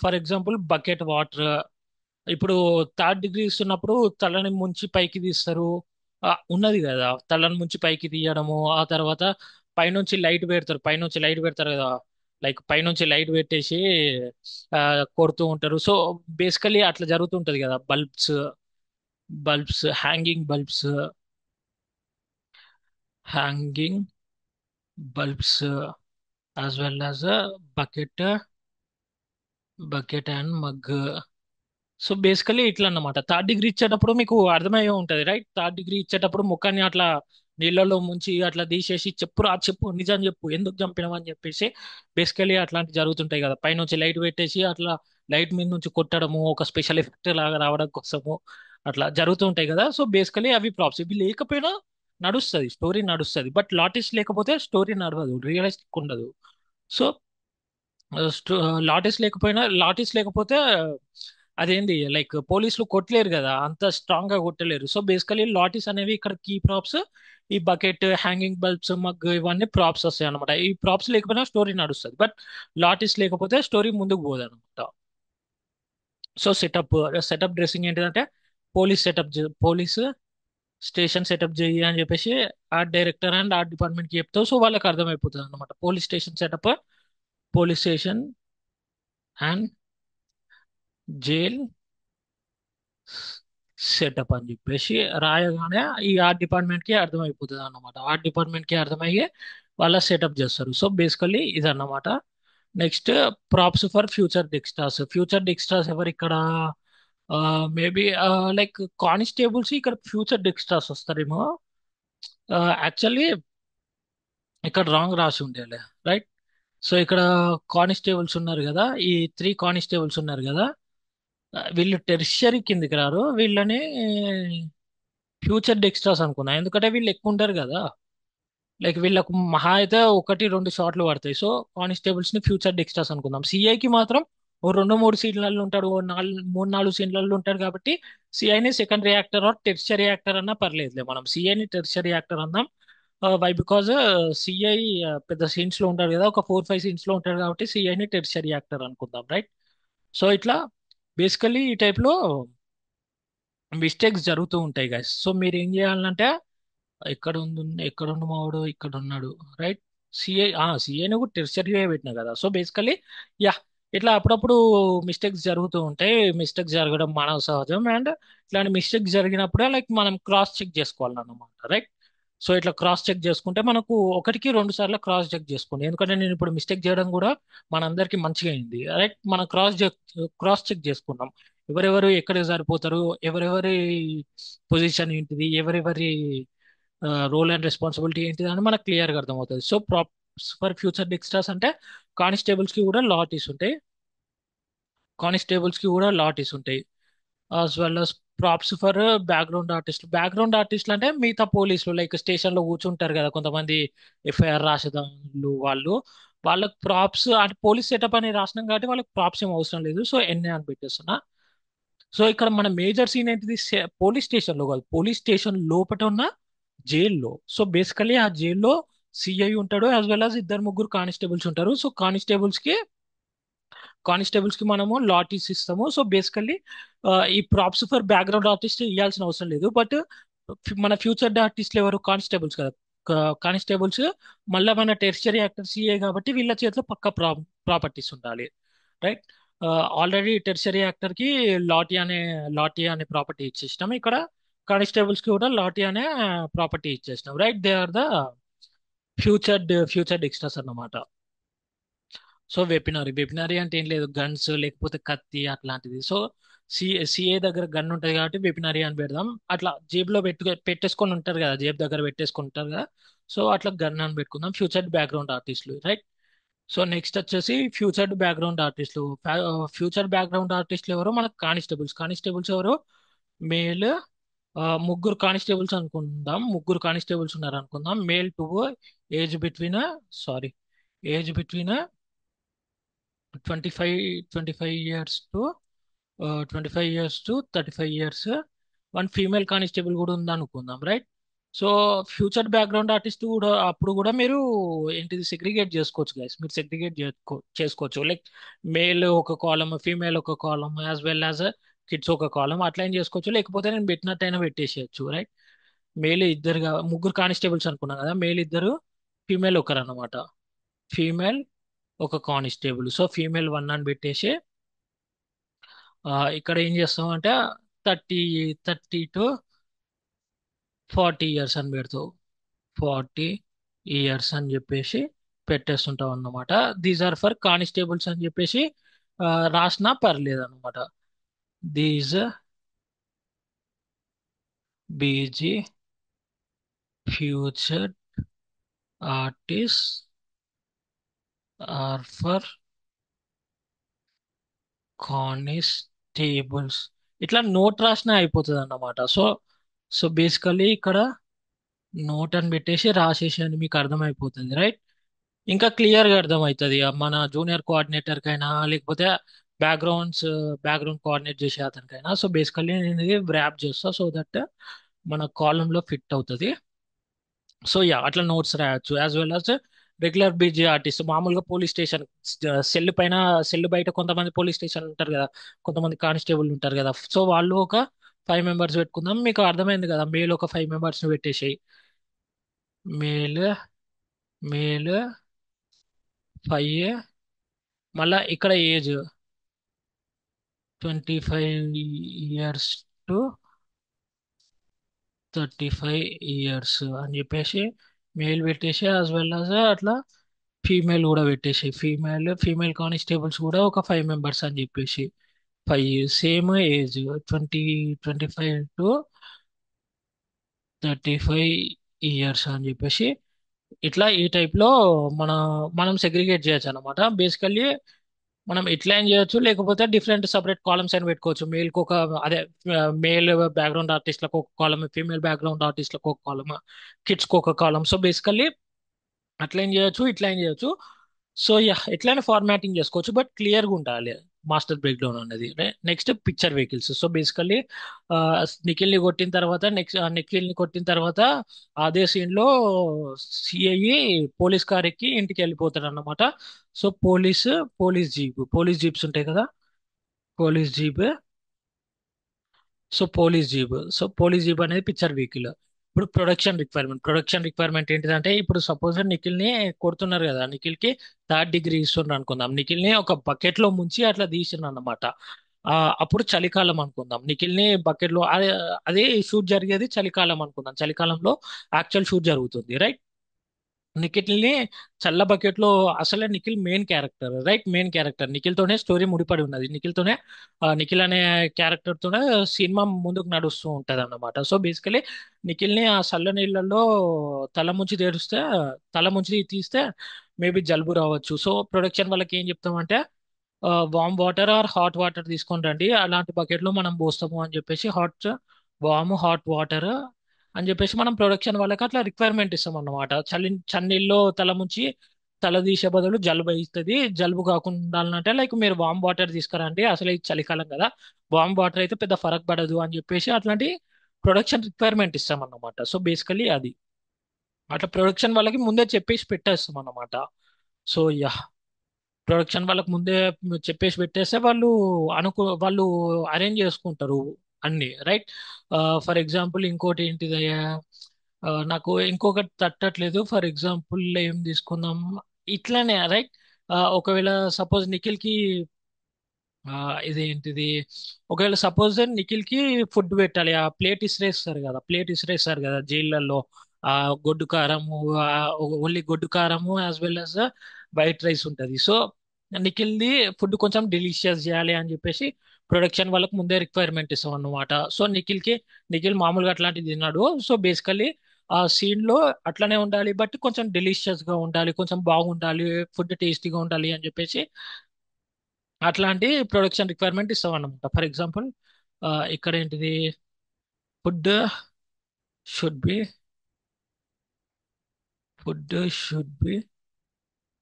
ఫర్ ఎగ్జాంపుల్ బకెట్ వాటర్. ఇప్పుడు థర్డ్ డిగ్రీ ఇస్తున్నప్పుడు తలని ముంచి పైకి తీస్తారు. ఉన్నది కదా, తలని ముంచి పైకి తీయడము. ఆ తర్వాత పైనుంచి లైట్ పెడతారు, పైనుంచి లైట్ పెడతారు కదా. లైక్ పైనుంచి లైట్ పెట్టేసి ఆ, కొడుతూ ఉంటారు. సో బేసికలీ అట్లా జరుగుతుంటది కదా. Bulbs hanging bulbs, hanging bulbs as well as bucket bucket and mug. So basically ఇట్లా అన్నమాట. థర్డ్ డిగ్రీ ఇచ్చేటప్పుడు మీకు అర్థమయ్యే ఉంటది రైట్. థర్డ్ డిగ్రీ ఇచ్చేటప్పుడు ముఖాన్ని అట్లా నీళ్ళలో ముంచి అట్లా తీసేసి చెప్పురా చెప్పు నిజం చెప్పు ఎందుకు చంపినావు అని చెప్పేసి బేసికలీ అట్లాంటి జరుగుతుంటాయి కదా. పైనుంచి లైట్ పెట్టేసి అట్లా లైట్ మీద నుంచి కొట్టడము ఒక స్పెషల్ ఎఫెక్ట్ లాగా రావడం కోసము అట్లా జరుగుతుంటాయి కదా. సో బేసికలీ అవి ప్రాప్స్. ఇవి లేకపోయినా నడుస్తుంది, స్టోరీ నడుస్తుంది. బట్ లాటిస్ లేకపోతే స్టోరీ నడవదు, రియలిస్టిక్ ఉండదు. సో లాటిస్ లేకపోతే అదేంది లైక్ పోలీసులు కొట్టలేరు కదా, అంత స్ట్రాంగ్ గా కొట్టలేరు. సో బేసికలీ లాటిస్ అనేవి ఇక్కడ కీ ప్రాప్స్. ఈ బకెట్ హ్యాంగింగ్ బల్బ్స్ మగ్ ఇవన్నీ ప్రాప్స్ వస్తాయి అనమాట. ఈ ప్రాప్స్ లేకపోయినా స్టోరీ నడుస్తుంది. బట్ లాటిస్ లేకపోతే స్టోరీ ముందుకు పోదు అనమాట. సో సెటప్ డ్రెస్సింగ్ ఏంటిదంటే పోలీస్ స్టేషన్ సెటప్ చేయి అని చెప్పేసి art director and art department కి చెప్తావు. సో వాళ్ళకి అర్థమైపోతుంది అనమాట. Police station setup, police station and jail setup అని చెప్పేసి రాయగానే ఈ ఆర్ట్ డిపార్ట్మెంట్ కి అర్థమైపోతుంది అన్నమాట. ఆర్ట్ డిపార్ట్మెంట్ కి అర్థమయ్యి వాళ్ళ సెటప్ చేస్తారు. సో బేసికల్లీ ఇదన్నమాట. Next props for future extras. Future extras ఎవరు ఇక్కడ? మేబీ లైక్ కానిస్టేబుల్స్ ఇక్కడ ఫ్యూచర్ డిక్స్టార్స్ వస్తారేమో. యాక్చువల్లీ ఇక్కడ రాంగ్ రాసి ఉండేలే రైట్. సో ఇక్కడ కానిస్టేబుల్స్ ఉన్నారు కదా, ఈ త్రీ కానిస్టేబుల్స్ ఉన్నారు కదా. వీళ్ళు టెరిషరీ కిందికి రారు, వీళ్ళని ఫ్యూచర్ డెక్స్ట్రాస్ అనుకున్నా. ఎందుకంటే వీళ్ళు ఎక్కువ ఉంటారు కదా. లైక్ వీళ్ళకు మహా అయితే ఒకటి రెండు షాట్లు పడతాయి. సో కానిస్టేబుల్స్ ని ఫ్యూచర్ డెక్స్ట్రాస్ అనుకుందాం. సిఐకి మాత్రం ఓ రెండు మూడు సీట్లలో ఉంటాడు, ఓ మూడు నాలుగు సీట్లలో ఉంటాడు. కాబట్టి సిఐని secondary actor or tertiary actor అన్నా పర్లేదులే, మనం సిఐని టెర్షరీ యాక్టర్ అందాం. వై బికాజ్ సిఐ పెద్ద సీన్స్ లో ఉంటాడు కదా, ఒక 4-5 సీన్స్ లో ఉంటాడు. కాబట్టి సిఐని టెర్షరీ యాక్టర్ అనుకుందాం రైట్. సో ఇట్లా బేసికల్లీ ఈ టైప్ లో మిస్టేక్స్ జరుగుతూ ఉంటాయి గైస్. సో మీరు ఏం చేయాలంటే ఎక్కడ ఉంది, ఎక్కడ ఉన్న మావాడు ఇక్కడ ఉన్నాడు రైట్. సిఐని కూడా టెర్షరీగా పెట్టినా కదా. సో బేసికలీ యా, ఇట్లా అప్పుడప్పుడు మిస్టేక్స్ జరుగుతూ ఉంటాయి. మిస్టేక్స్ జరగడం మానవ సహజం. అండ్ ఇట్లాంటి మిస్టేక్స్ జరిగినప్పుడే లైక్ మనం క్రాస్ చెక్ చేసుకోవాలన్నమాట రైట్. సో ఇట్లా క్రాస్ చెక్ చేసుకుంటే మనకు ఒకటికి రెండు సార్లు క్రాస్ చెక్ చేసుకోండి. ఎందుకంటే నేను ఇప్పుడు మిస్టేక్ చేయడం కూడా మనందరికీ మంచిగా అయింది రైట్. మనం క్రాస్ చెక్ చేసుకున్నాం. ఎవరెవరు ఎక్కడ సరిపోతారు, ఎవరెవరి పొజిషన్ ఏంటిది, ఎవరెవరి రోల్ అండ్ రెస్పాన్సిబిలిటీ ఏంటిది అని మనకు క్లియర్గా అర్థమవుతుంది. సో ప్రాప్స్ ఫర్ ఫ్యూచర్ డిక్స్టార్స్ అంటే కానిస్టేబుల్స్ కి కూడా లాటీస్ ఉంటాయి. కానిస్టేబుల్స్ కి కూడా లాటీస్ ఉంటాయి. As well as props for background artist. Background ఆర్టిస్టులు అంటే మిగతా పోలీసులు లైక్ స్టేషన్ లో కూర్చుంటారు కదా కొంతమంది, ఎఫ్ఐఆర్ రాసేదాళ్ళు వాళ్ళు. వాళ్ళకి ప్రాప్స్ అంటే పోలీస్ సెటప్ అని రాసినాం కాబట్టి వాళ్ళకి ప్రాప్స్ ఏం అవసరం లేదు. సో ఎన్ఏ అని పెట్టేస్తున్నా. సో ఇక్కడ మన మేజర్ సీన్ ఏంటిది? పోలీస్ స్టేషన్ లో కాదు, పోలీస్ స్టేషన్ లోపట ఉన్న జైల్లో. సో బేసికలీ ఆ జైల్లో సిఐ ఉంటాడు, యాజ్ వెల్ as ఇద్దరు ముగ్గురు కానిస్టేబుల్స్ ఉంటారు. సో కానిస్టేబుల్స్ కి మనము లాటీస్ ఇస్తాము. సో బేసికల్లీ ఈ ప్రాప్స్ ఫర్ బ్యాక్గ్రౌండ్ ఆర్టిస్ట్ ఇవ్వాల్సిన అవసరం లేదు. బట్ మన ఫ్యూచర్ ఆర్టిస్టులు ఎవరు? కానిస్టేబుల్స్ కదా. కానిస్టేబుల్స్ మళ్ళీ మన టెరిషరీ యాక్టర్ సిఏ కాబట్టి వీళ్ళ చేతిలో పక్క ప్రాపర్టీస్ ఉండాలి రైట్. ఆల్రెడీ టెరిషరీ యాక్టర్ కి లాటీ అనే ప్రాపర్టీ ఇచ్చేసినాం. ఇక్కడ కానిస్టేబుల్స్ కి కూడా లాటీ అనే ప్రాపర్టీ ఇచ్చేసినాం right. They are the future extras అన్నమాట. సో వెపినరీ అంటే ఏం లేదు, గన్స్ లేకపోతే కత్తి అట్లాంటిది. సో సిఏ దగ్గర గన్ ఉంటుంది కాబట్టి వెపినరీ అని పెడదాం. అట్లా జేబులో పెట్టేసుకొని ఉంటారు కదా, జేబు దగ్గర పెట్టేసుకొని ఉంటారు కదా. సో అట్లా గన్ అని పెట్టుకుందాం. ఫ్యూచర్ బ్యాక్గ్రౌండ్ ఆర్టిస్టులు, రైట్? సో నెక్స్ట్ వచ్చేసి ఫ్యూచర్ బ్యాక్గ్రౌండ్ ఆర్టిస్టులు. ఫ్యూచర్ బ్యాక్గ్రౌండ్ ఆర్టిస్టులు ఎవరు? మనకు కానిస్టేబుల్స్. కానిస్టేబుల్స్ ఎవరు? మేల్. ముగ్గురు కానిస్టేబుల్స్ అనుకుందాం. ముగ్గురు కానిస్టేబుల్స్ ఉన్నారు అనుకుందాం. Male to age between sorry age between 25 25 years to 35 years to 35 years. One female constable కూడా ఉంది అనుకుందాం, right? So future background artist కూడా అప్పుడు కూడా మీరు ఏంటిది సెగ్రిగేట్ చేసుకోవచ్చు గైస్. మీరు సెగ్రిగేట్ చేసుకోవచ్చు. లైక్ మేల్ ఒక కాలమ్, ఫీమేల్ ఒక column, as well as kids ఒక కాలమ్, అట్లా ఏం చేసుకోవచ్చు. లేకపోతే నేను పెట్టినట్టయినా పెట్టేసేయచ్చు, రైట్? మేల్ ఇద్దరుగా ముగ్గురు కానిస్టేబుల్స్ అనుకున్నాం కదా, మేల్ ఇద్దరు, ఫీమేల్ ఒకరు అన్నమాట. ఫీమేల్ ఒక కానిస్టేబుల్. సో ఫీమేల్ 1 అని పెట్టేసి ఇక్కడ ఏం చేస్తాం అంటే 30 టు 40 ఇయర్స్ అని పెడతావు. 40 ఇయర్స్ అని చెప్పేసి పెట్టేస్తుంటాం అన్నమాట. దీస్ ఆర్ ఫర్ కానిస్టేబుల్స్ అని చెప్పేసి రాసినా పర్లేదు అనమాట. These BG future artist or for constables. ఇట్లా నోట్ రాసినా అయిపోతుంది అన్నమాట. సో సో బేసికలీ ఇక్కడ నోట్ అని పెట్టేసి రాసేసి అని మీకు అర్థమైపోతుంది, రైట్? ఇంకా క్లియర్ గా అర్థమవుతుంది మన జూనియర్ కోఆర్డినేటర్ కైనా, లేకపోతే బ్యాక్గ్రౌండ్స్ బ్యాక్గ్రౌండ్ కోఆర్డినేట్ చేసే అతనికైనా. సో బేసికల్లీ నేను ఇది ర్యాప్ చేస్తా సో దట్ మన కాలమ్ లో ఫిట్ అవుతుంది. సో యా, అట్లా నోట్స్ రాయొచ్చు. As well as regular BG artist. మామూలుగా పోలీస్ స్టేషన్ సెల్ పైన, సెల్ బయట కొంతమంది పోలీస్ స్టేషన్ ఉంటారు కదా, కొంతమంది కానిస్టేబుల్ ఉంటారు కదా. సో వాళ్ళు ఒక 5 మెంబర్స్ పెట్టుకుందాం. మీకు అర్థమైంది కదా, మేల్ ఒక 5 మెంబర్స్ పెట్టేసి మేల్ మేల్ 5, మళ్ళా ఇక్కడ ఏజ్ 25 ఇయర్స్ టు 35 ఇయర్స్ అని చెప్పేసి మేల్ పెట్టేసి, యాజ్ వెల్ యాజ్ అట్లా ఫీమేల్ కూడా పెట్టేసి, ఫీమేల్ కానిస్టేబుల్స్ కూడా ఒక 5 మెంబర్స్ అని చెప్పేసి 5 సేమ్ ఏజ్ 25 టు 35 ఇయర్స్ అని చెప్పేసి ఇట్లా ఈ టైప్ లో మన మనం సెగ్రిగేట్ చేయొచ్చు అనమాట. బేసికల్లీ మనం ఇట్లా ఏం చేయొచ్చు, లేకపోతే డిఫరెంట్ సపరేట్ కాలమ్స్ అని పెట్టుకోవచ్చు. మేల్ కి ఒక, అదే మేల్ బ్యాక్గ్రౌండ్ ఆర్టిస్ట్లకు ఒక కాలమ్, ఫీమేల్ బ్యాక్గ్రౌండ్ ఆర్టిస్ట్లకు ఒక కాలమ్, కిడ్స్ కి ఒక కాలమ్. సో బేసికల్లీ అట్లా ఏం చేయొచ్చు, ఇట్లా ఏం చేయొచ్చు. సో యా, ఎట్లయినా ఫార్మాటింగ్ చేసుకోవచ్చు, బట్ క్లియర్గా ఉండాలి మాస్టర్ బ్రేక్ డౌన్ అనేది. Next picture vehicles. So basically నిఖిల్ని కొట్టిన తర్వాత, నిఖిల్ని కొట్టిన తర్వాత అదే సీన్ లో సిఐ పోలీస్ కార్ ఎక్కి ఇంటికి వెళ్ళిపోతాడు అన్నమాట. సో పోలీస్ జీప్స్ ఉంటాయి కదా, police jeep. So police jeep అనేది పిక్చర్ వెహికల్. ఇప్పుడు ప్రొడక్షన్ రిక్వైర్మెంట్ ఏంటిదంటే, ఇప్పుడు సపోజ్ నిఖిల్ ని కొడుతున్నారు కదా, నిఖిల్ కి 3rd డిగ్రీ ఇస్తున్నారు అనుకుందాం. నిఖిల్ ని ఒక బకెట్ లో ముంచి అట్లా తీసిండ్రు అన్నమాట. అప్పుడు చలికాలం అనుకుందాం. నిఖిల్ ని బకెట్ లో, అదే షూట్ జరిగేది చలికాలం అనుకుందాం. చలికాలంలో యాక్చువల్ షూట్ జరుగుతుంది, రైట్? నిఖిల్ని చల్ల బకెట్ లో, అసలే Nikhil main character, right? Main character Nikhil తోనే స్టోరీ ముడిపడి ఉన్నది. నిఖిల్ అనే క్యారెక్టర్ తోనే సినిమా ముందుకు నడుస్తూ ఉంటది అన్నమాట. సో బేసికలీ నిఖిల్ ని ఆ చల్ల నీళ్ళలో తల ముంచి తెరిస్తే, తల ముంచి తీస్తే మేబీ జలుబు రావచ్చు. సో ప్రొడక్షన్ వాళ్ళకి ఏం చెప్తామంటే, warm water or hot water తీసుకొని రండి, అలాంటి బకెట్ లో మనం పోస్తాము అని చెప్పేసి, హాట్ వాటర్ అని చెప్పేసి మనం ప్రొడక్షన్ వాళ్ళకి అట్లా రిక్వైర్మెంట్ ఇస్తాం అన్నమాట. చన్నీళ్ళలో తల ముంచి తల తీసే బదులు జలుబు అవుతుంది, జలుబు కాకుండా ఉండాలంటే లైక్ మీరు వామ్ వాటర్ తీసుకురండి, అసలు ఇది చలికాలం కదా, వామ్ వాటర్ అయితే పెద్ద ఫరక్ పడదు అని చెప్పేసి అట్లాంటి ప్రొడక్షన్ రిక్వైర్మెంట్ ఇస్తాం అన్నమాట. సో బేసికలీ అది అట్లా ప్రొడక్షన్ వాళ్ళకి ముందే చెప్పేసి పెట్టేస్తాం అన్నమాట. సో యా, ప్రొడక్షన్ వాళ్ళకి ముందే చెప్పేసి పెట్టేస్తే వాళ్ళు అరేంజ్ చేసుకుంటారు అన్ని, రైట్? ఫర్ ఎగ్జాంపుల్ ఇంకోటి ఏంటిది, నాకు ఇంకొకటి తట్టట్లేదు. ఫర్ ఎగ్జాంపుల్ ఏం తీసుకుందాం, ఇట్లానే, రైట్? ఒకవేళ సపోజ్ నిఖిల్ కి ఆ, ఇదేంటిది, ఒకవేళ సపోజ్ నిఖిల్ కి ఫుడ్ పెట్టాలి, ఆ ప్లేట్ ఇసిరేస్తారు కదా జైళ్ళల్లో. ఆ గొడ్డు కారము, ఓన్లీ గొడ్డు కారము as well as white rice ఉంటది. సో నిఖిల్ది ఫుడ్ కొంచెం డెలిషియస్ చేయాలి అని చెప్పేసి ప్రొడక్షన్ వాళ్ళకి ముందే రిక్వైర్మెంట్ ఇస్తాం అన్నమాట. సో నిఖిల్ మామూలుగా అట్లాంటిది తిన్నాడు. సో బేసికల్లీ ఆ సీన్ లో అట్లనే ఉండాలి, బట్ కొంచెం డెలిషియస్ గా ఉండాలి, కొంచెం బాగుండాలి, ఫుడ్ టేస్టీగా ఉండాలి అని చెప్పేసి అట్లాంటి ప్రొడక్షన్ రిక్వైర్మెంట్ ఇస్తాం అన్నమాట. ఫర్ ఎగ్జాంపుల్ ఇక్కడ ఏంటిది, food should be food should be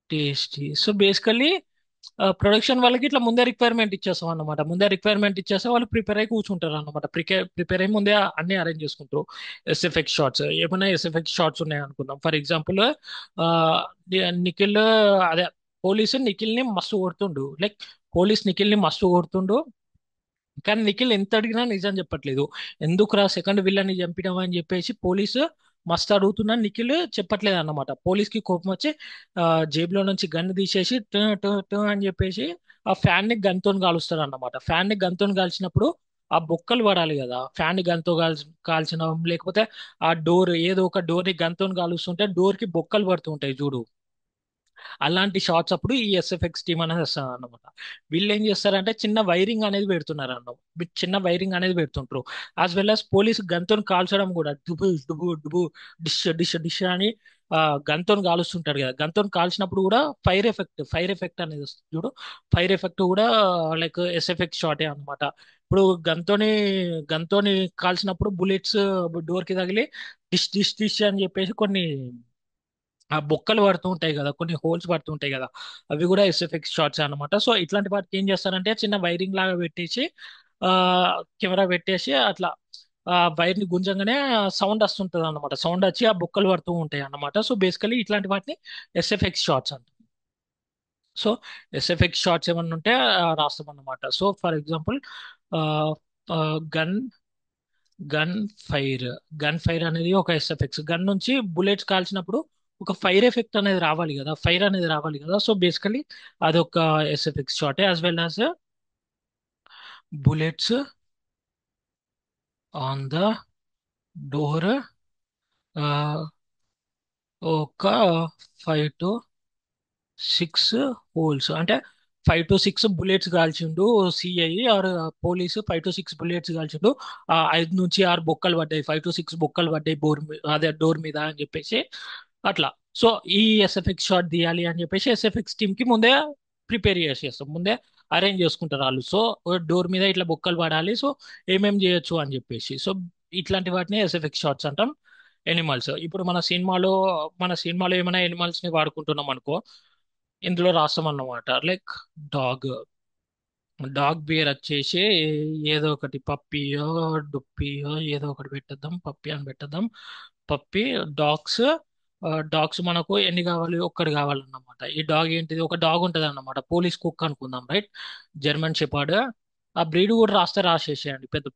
tasty. So basically production వాళ్ళకి ఇట్లా ముందే రిక్వైర్మెంట్ ఇచ్చేస్తాం అన్నమాట. ముందే రిక్వైర్మెంట్ ఇచ్చేస్తే వాళ్ళు ప్రిపేర్ అయ్యి కూర్చుంటారు అన్నమాట. ప్రిపేర్ అయ్యి ముందే అన్ని అరేంజ్ చేసుకుంటారు. ఎస్ఎఫ్ఎక్స్ షార్ట్స్, ఏమైనా ఎస్ఎఫ్ఎక్స్ షార్ట్స్ ఉన్నాయి అనుకుందాం. ఫర్ ఎగ్జాంపుల్ నిఖిల్, అదే పోలీసు నిఖిల్ ని మస్తు కొడుతుండు, లైక్ పోలీస్ నిఖిల్ ని మస్తు కొడుతుండు, కానీ నిఖిల్ ఎంత అడిగినా నిజం చెప్పట్లేదు. ఎందుకురా సెకండ్ విలన్ని చంపినావు అని చెప్పేసి పోలీసు మస్తు అడుగుతున్నా, నిఖిల్ చెప్పట్లేదు అన్నమాట. పోలీస్ కి కోపం వచ్చి ఆ, జేబులో నుంచి గన్ తీసేసి టు టు టు అని చెప్పేసి ఆ ఫ్యాన్ ని గన్ తోని కాలుస్తాడు అన్నమాట. ఫ్యాన్ ని గన్ తోని కాల్చినప్పుడు ఆ బొక్కలు పడాలి కదా, ఫ్యాన్ ని గన్ తో కాల్చిన, లేకపోతే ఆ డోర్, ఏదో ఒక డోర్ ని గన్ తోని కాలుస్తుంటే డోర్ కి బొక్కలు పడుతూ ఉంటాయి చూడు. అలాంటి షార్ట్స్ అప్పుడు ఈ ఎస్ఎఫ్ఎక్స్ టీమ్ అనేది వస్తుంది అన్నమాట. వీళ్ళు ఏం చేస్తారంటే చిన్న వైరింగ్ అనేది పెడుతున్నారు అన్న, చిన్న వైరింగ్ అనేది పెడుతుంటారు. యాజ్ వెల్ as పోలీసు గన్తో కాల్చడం కూడా, డుబు డుబు డుబు, డిష్ డిష్ డిష్ అని గన్తో కాలుస్తుంటారు కదా. గన్తో కాల్చినప్పుడు కూడా ఫైర్ ఎఫెక్ట్ అనేది వస్తుంది చూడు. ఫైర్ ఎఫెక్ట్ కూడా లైక్ ఎస్ఎఫ్ఎక్స్ షాటే అన్నమాట. ఇప్పుడు గన్తోని కాల్చినప్పుడు బుల్లెట్స్ డోర్ కి తగిలి డిష్ డిష్ డిష్ అని చెప్పేసి కొన్ని ఆ బొక్కలు పడుతూ ఉంటాయి కదా, కొన్ని హోల్స్ పడుతూ ఉంటాయి కదా, అవి కూడా ఎస్ఎఫ్ఎక్స్ షార్ట్స్ అన్నమాట. సో ఇట్లాంటి వాటికి ఏం చేస్తారంటే చిన్న వైరింగ్ లాగా పెట్టేసి ఆ కెమెరా పెట్టేసి అట్లా ఆ వైర్ ని గుంజంగానే సౌండ్ వస్తుంటది అన్నమాట. సౌండ్ వచ్చి ఆ బొక్కలు పడుతూ ఉంటాయి అన్నమాట. సో బేసికలీ ఇట్లాంటి వాటిని ఎస్ఎఫ్ఎక్స్ షార్ట్స్ అంటారు. సో ఎస్ఎఫ్ఎక్స్ షార్ట్స్ ఏమన్నా ఉంటే రాస్తాం అన్నమాట. So for example gun gun fire gun fire అనేది ఒక ఎస్ఎఫ్ఎక్స్. గన్ నుంచి బుల్లెట్స్ కాల్చినప్పుడు ఒక ఫైర్ ఎఫెక్ట్ అనేది రావాలి కదా, ఫైర్ అనేది రావాలి కదా. సో బేసికలీ అదొక SFX shot, as well as bullets on the door, ఒక 5 to 6 హోల్స్, అంటే 5 to 6 బుల్లెట్స్ కాల్చిండు CI or police. 5 to 6 bullets కాల్చిండు, 5 నుంచి 6 బొక్కలు పడ్డాయి, 5 to 6 బొక్కలు పడ్డాయి అదే డోర్ మీద అని చెప్పేసి అట్లా. సో ఈ ఎస్ఎఫ్ఎక్స్ షాట్ తీయాలి అని చెప్పేసి ఎస్ఎఫ్ఎక్స్ టీమ్ కి ముందే ప్రిపేర్ చేసేస్తాం, ముందే అరేంజ్ చేసుకుంటారు వాళ్ళు. సో డోర్ మీద ఇట్లా బొక్కలు పడాలి, సో ఏమేం చేయొచ్చు అని చెప్పేసి. సో ఇట్లాంటి వాటిని ఎస్ఎఫ్ఎక్స్ షాట్స్ అంటాం. ఎనిమల్స్, ఇప్పుడు మన సినిమాలో ఏమైనా ఎనిమల్స్ ని వాడుకుంటున్నాం అనుకో, ఇందులో రాస్తాం అన్నమాట. లైక్ డాగ్ డాగ్ బియర్ వచ్చేసి ఏదో ఒకటి పప్పియో డుప్పియో ఏదో ఒకటి పెట్టేద్దాం, పప్పి అని పెట్టేద్దాం. పప్పి. డాగ్స్ డాగ్స్ మనకు ఎన్ని కావాలి, ఒక్కటి కావాలన్నమాట. ఈ డాగ్ ఏంటిది, ఒక డాగ్ ఉంటది అన్నమాట, పోలీస్ కుక్ అనుకుందాం, రైట్. German shepherd. ఆ బ్రీడ్ కూడా రాస్తే రాసేసేయండి, పెద్ద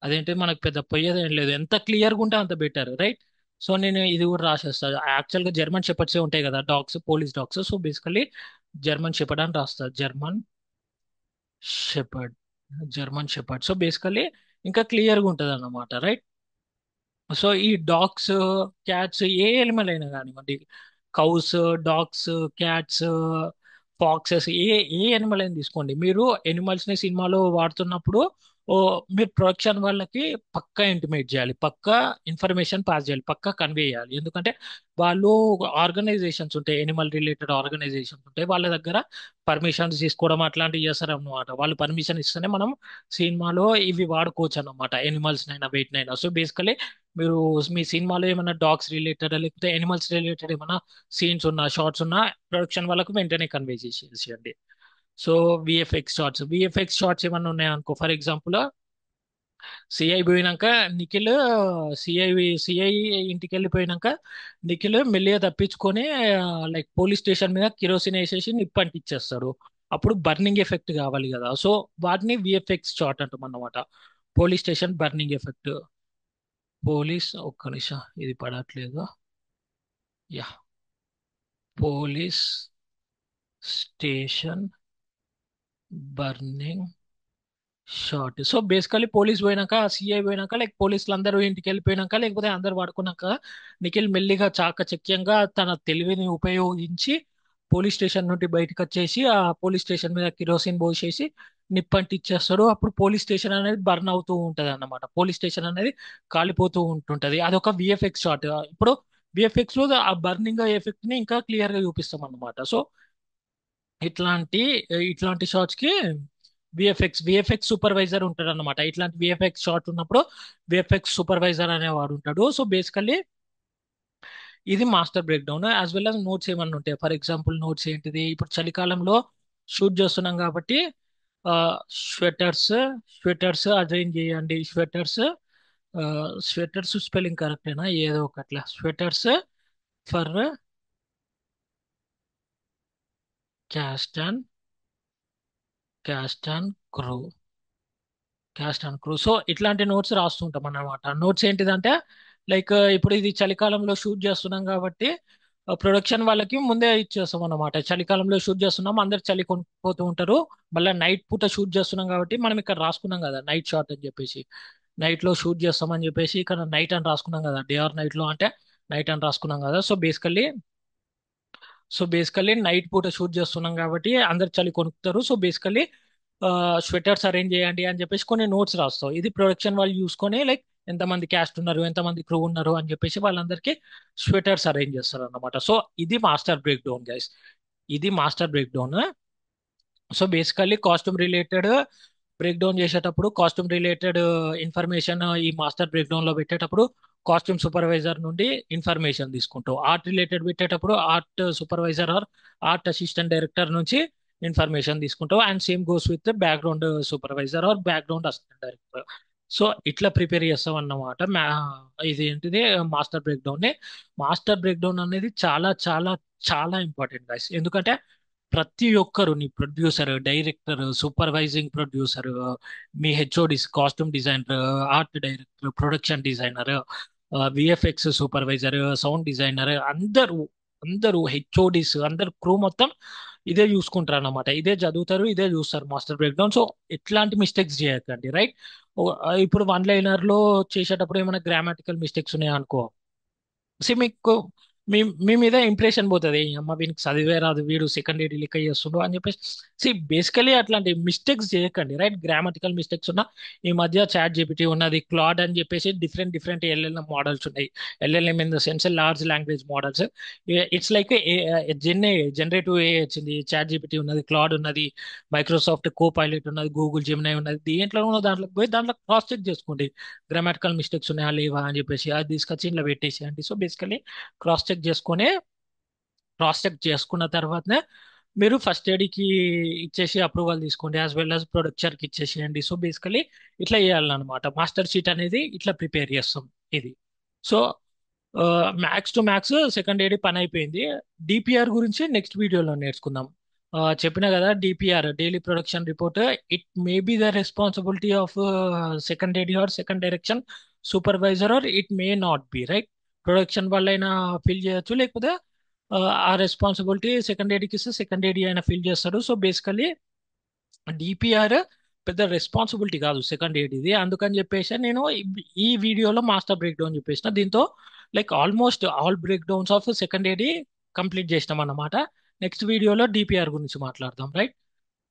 అదేంటి మనకు పెద్ద పోయేది ఏం లేదు, ఎంత క్లియర్గా ఉంటే అంత బెటర్, రైట్. సో నేను ఇది కూడా రాసేస్తాను. యాక్చువల్గా జర్మన్ షెపర్డ్సే ఉంటాయి కదా dogs, police dogs. So basically German shepherd అని రాస్తారు, shepherd German shepherd. So basically ఇంకా క్లియర్గా ఉంటుంది అన్నమాట, రైట్. సో ఈ డాగ్స్, క్యాట్స్, ఏ ఎనిమల్ అయినా కానివ్వండి, కౌస్, డాగ్స్, క్యాట్స్, ఫాక్సెస్, ఏ ఎనిమల్ అయినా తీసుకోండి, మీరు ఎనిమల్స్ ని సినిమాలో వాడుతున్నప్పుడు ఓ మీరు ప్రొడక్షన్ వాళ్ళకి పక్కా ఇంటిమేట్ చేయాలి, పక్కా ఇన్ఫర్మేషన్ పాస్ చేయాలి, పక్కా కన్వే చేయాలి. ఎందుకంటే వాళ్ళు ఆర్గనైజేషన్స్ ఉంటాయి, ఎనిమల్ రిలేటెడ్ ఆర్గనైజేషన్స్ ఉంటాయి, వాళ్ళ దగ్గర పర్మిషన్స్ తీసుకోవడం అట్లాంటివి చేస్తారు అన్నమాట. వాళ్ళు పర్మిషన్ ఇస్తేనే మనం సినిమాలో ఇవి వాడుకోవచ్చు అన్నమాట, ఎనిమల్స్ నైనా వెయిట్ నైనా. సో బేసికలీ మీరు మీ సినిమాలో ఏమైనా డాగ్స్ రిలేటెడ్ లేకపోతే ఎనిమల్స్ రిలేటెడ్ ఏమైనా సీన్స్ ఉన్నా, షార్ట్స్ ఉన్నా, ప్రొడక్షన్ వాళ్ళకు వెంటనే కన్వే చేసేయండి. సో విఎఫ్ఎక్స్ షార్ట్స్ ఏమైనా ఉన్నాయనుకో, ఫర్ ఎగ్జాంపుల్ సిఐ పోయినాక నిఖిల్ సిఐ సిఐ ఇంటికి వెళ్ళిపోయినాక నిఖిల్ మెల్లిగా తప్పించుకొని లైక్ పోలీస్ స్టేషన్ మీద కిరోసిన్ వేసేసి నిప్పు అంటించేస్తాడు. అప్పుడు బర్నింగ్ ఎఫెక్ట్ కావాలి కదా, సో వాటిని విఎఫ్ఎక్స్ షార్ట్ అంటాం అన్నమాట. Police station burning effect. ఒక్క నిమిషం, ఇది పడట్లేదు. Yeah, police station burning short. So basically police పోయినాక, సిఐ పోయినాక, లైక్ పోలీసులు అందరూ ఇంటికి వెళ్ళిపోయినాక, లేకపోతే అందరు పడుకున్నాక నిఖిల్ మెల్లిగా చాకచక్యంగా తన తెలివిని ఉపయోగించి పోలీస్ స్టేషన్ నుండి బయటకు వచ్చేసి ఆ పోలీస్ స్టేషన్ మీద కిరోసిన్ పోసేసి నిప్పంటి ఇచ్చేస్తాడు. అప్పుడు పోలీస్ స్టేషన్ అనేది బర్న్ అవుతూ ఉంటది అన్నమాట. పోలీస్ స్టేషన్ అనేది కాలిపోతూ ఉంటుంటది. అదొక విఎఫ్ఎక్స్ షాట్. ఇప్పుడు విఎఫ్ఎక్స్ లో ఆ బర్నింగ్ ఎఫెక్ట్ ని ఇంకా క్లియర్ గా చూపిస్తాం అన్నమాట. సో ఇట్లాంటి ఇట్లాంటి షార్ట్స్ కి విఎఫ్ఎక్స్ సూపర్వైజర్ ఉంటాడు అనమాట. ఇట్లాంటి విఎఫ్ఎక్స్ షార్ట్ ఉన్నప్పుడు విఎఫ్ఎక్స్ సూపర్వైజర్ అనేవాడు ఉంటాడు. సో బేసికల్లీ ఇది master break down. As well as notes ఏమన్నా ఉంటాయి. ఫర్ ఎగ్జాంపుల్ నోట్స్ ఏంటిది, ఇప్పుడు చలికాలంలో షూట్ చేస్తున్నాం కాబట్టి స్వెటర్స్ స్వెటర్స్ అరేంజ్ చేయండి. స్వెటర్స్ స్పెల్లింగ్ కరెక్టేనా, ఏదో ఒకట్లా sweaters for cast and cast and crew cast and crew. So ఇట్లాంటి నోట్స్ రాస్తుంటాం అన్నమాట. నోట్స్ ఏంటిదంటే లైక్ ఇప్పుడు ఇది చలికాలంలో షూట్ చేస్తున్నాం కాబట్టి ప్రొడక్షన్ వాళ్ళకి ముందే ఇచ్చేస్తాం అన్నమాట. చలికాలంలో షూట్ చేస్తున్నాం, అందరు చలి కొనిపోతూ ఉంటారు. మళ్ళీ నైట్ పూట షూట్ చేస్తున్నాం కాబట్టి మనం ఇక్కడ రాసుకున్నాం కదా నైట్ షాట్ అని చెప్పేసి, నైట్ లో షూట్ చేస్తామని చెప్పేసి ఇక్కడ నైట్ అని రాసుకున్నాం కదా. డే ఆర్ నైట్ లో అంటే నైట్ అని రాసుకున్నాం కదా. సో బేసికల్లీ నైట్ పూట షూట్ చేస్తున్నాం కాబట్టి అందరు చలి కొనుక్కుతారు. సో బేసికల్లీ స్వెటర్స్ అరేంజ్ చేయండి అని చెప్పేసి కొన్ని నోట్స్ రాస్తావు. ఇది ప్రొడక్షన్ వాళ్ళు చూసుకొని లైక్ ఎంతమంది క్యాస్ట్ ఉన్నారు, ఎంతమంది క్రూ ఉన్నారు అని చెప్పేసి వాళ్ళందరికీ స్వెటర్స్ అరేంజ్ చేస్తారు అన్నమాట. సో ఇది మాస్టర్ బ్రేక్ డౌన్ గైస్. ఇది master breakdown. So basically costume related break down చేసేటప్పుడు కాస్ట్యూమ్ రిలేటెడ్ ఇన్ఫర్మేషన్ ఈ మాస్టర్ బ్రేక్ డౌన్ లో పెట్టేటప్పుడు కాస్ట్యూమ్ సూపర్వైజర్ నుండి ఇన్ఫర్మేషన్ తీసుకుంటావు. ఆర్ట్ రిలేటెడ్ పెట్టేటప్పుడు art supervisor are art assistant director నుంచి ఇన్ఫర్మేషన్ తీసుకుంటావు. And same goes with background supervisor or background assistant director. So ఇట్లా ప్రిపేర్ చేస్తాం అన్నమాట. ఇది ఏంటిది master break down. Master breakdown అనేది చాలా చాలా చాలా ఇంపార్టెంట్ గైస్. ఎందుకంటే ప్రతి ఒక్కరు, నీ ప్రొడ్యూసర్, డైరెక్టర్, సూపర్వైజింగ్ ప్రొడ్యూసర్, మీ HODs, costume designer, art director, production designer, VFX supervisor, sound designer, అందరూ హెచ్ఓడిస్, అందరు క్రూ మొత్తం ఇదే చూసుకుంటారు అన్నమాట. ఇదే చదువుతారు, ఇదే చూస్తారు మాస్టర్ బ్రేక్ డౌన్. సో ఎట్లాంటి మిస్టేక్స్ చేయకండి, రైట్. ఇప్పుడు వన్ లైనర్ లో చేసేటప్పుడు ఏమైనా గ్రామాటికల్ మిస్టేక్స్ ఉన్నాయా అనుకో, మీకు మీ మీ మీద ఇంప్రెషన్ పోతుంది. అమ్మ వీనికి చదివే రాదు, వీడు సెకండ్ ఇయర్ లెక్క చేస్తుండు అని చెప్పేసి. బేసికలీ అట్లాంటి మిస్టేక్స్ చేయకండి, రైట్. గ్రామటికల్ మిస్టేక్స్ ఉన్నా ఈ మధ్య చాట్ జీపీటీ ఉన్నది, క్లాడ్ అని చెప్పేసి డిఫరెంట్ డిఫరెంట్ ఎల్ఎల్ఎం మోడల్స్ ఉన్నాయి. LLM in the sense large language models. It's like generative AI వచ్చింది, చాట్ జీపీటీ ఉన్నది, క్లాడ్ ఉన్నది, మైక్రోసాఫ్ట్ కో పైలట్ ఉన్నది, గూగుల్ జెమినై ఉన్నది. దేంట్లో ఉన్న దాంట్లోకి పోయి దాంట్లో క్రాస్ చెక్ చేసుకోండి. గ్రామాటికల్ మిస్టేక్స్ ఉన్నాయా లేవా అని చెప్పేసి అది తీసుకొచ్చి ఇంట్లో పెట్టేసేయండి. సో బేసికలీ క్రాస్ చెక్ చేసుకొని క్రాస్ చెక్ చేసుకున్న తర్వాతనే మీరు ఫస్ట్ ఎయిడ్కి ఇచ్చేసి అప్రూవల్ తీసుకోండి. యాజ్ వెల్ యాజ్ ప్రొడక్చర్కి ఇచ్చేసేయండి. సో బేసికలీ ఇట్లా చేయాలన్నమాట. మాస్టర్ షీట్ అనేది ఇట్లా ప్రిపేర్ చేస్తాం ఇది. So max to max second AD పని అయిపోయింది. డిపిఆర్ గురించి నెక్స్ట్ వీడియోలో నేర్చుకుందాం. చెప్పిన కదా, DPR daily production report. It may be the responsibility of second AD or second direction supervisor or it may not be, right. Production వాళ్ళైనా fill చేయొచ్చు, లేకపోతే ఆ రెస్పాన్సిబిలిటీ సెకండ్ ఎయిడ్కి ఇస్తే సెకండ్ ఎయిడ్ అయినా ఫిల్ చేస్తాడు. సో బేసికలీ డిపిఆర్ పెద్ద responsibility కాదు, సెకండ్ ఎయిడ్ ఇది. అందుకని చెప్పేసి నేను ఈ వీడియోలో మాస్టర్ బ్రేక్ డౌన్ చెప్పేసిన. దీంతో like almost all breakdowns of second aid complete చేసినాం అన్నమాట. నెక్స్ట్ వీడియోలో డిపిఆర్ గురించి మాట్లాడదాం, right.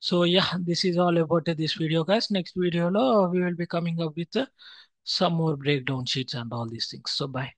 So yeah, this is all about this video guys. Next వీడియోలో we will be coming up with some more breakdown sheets and all these things. So bye.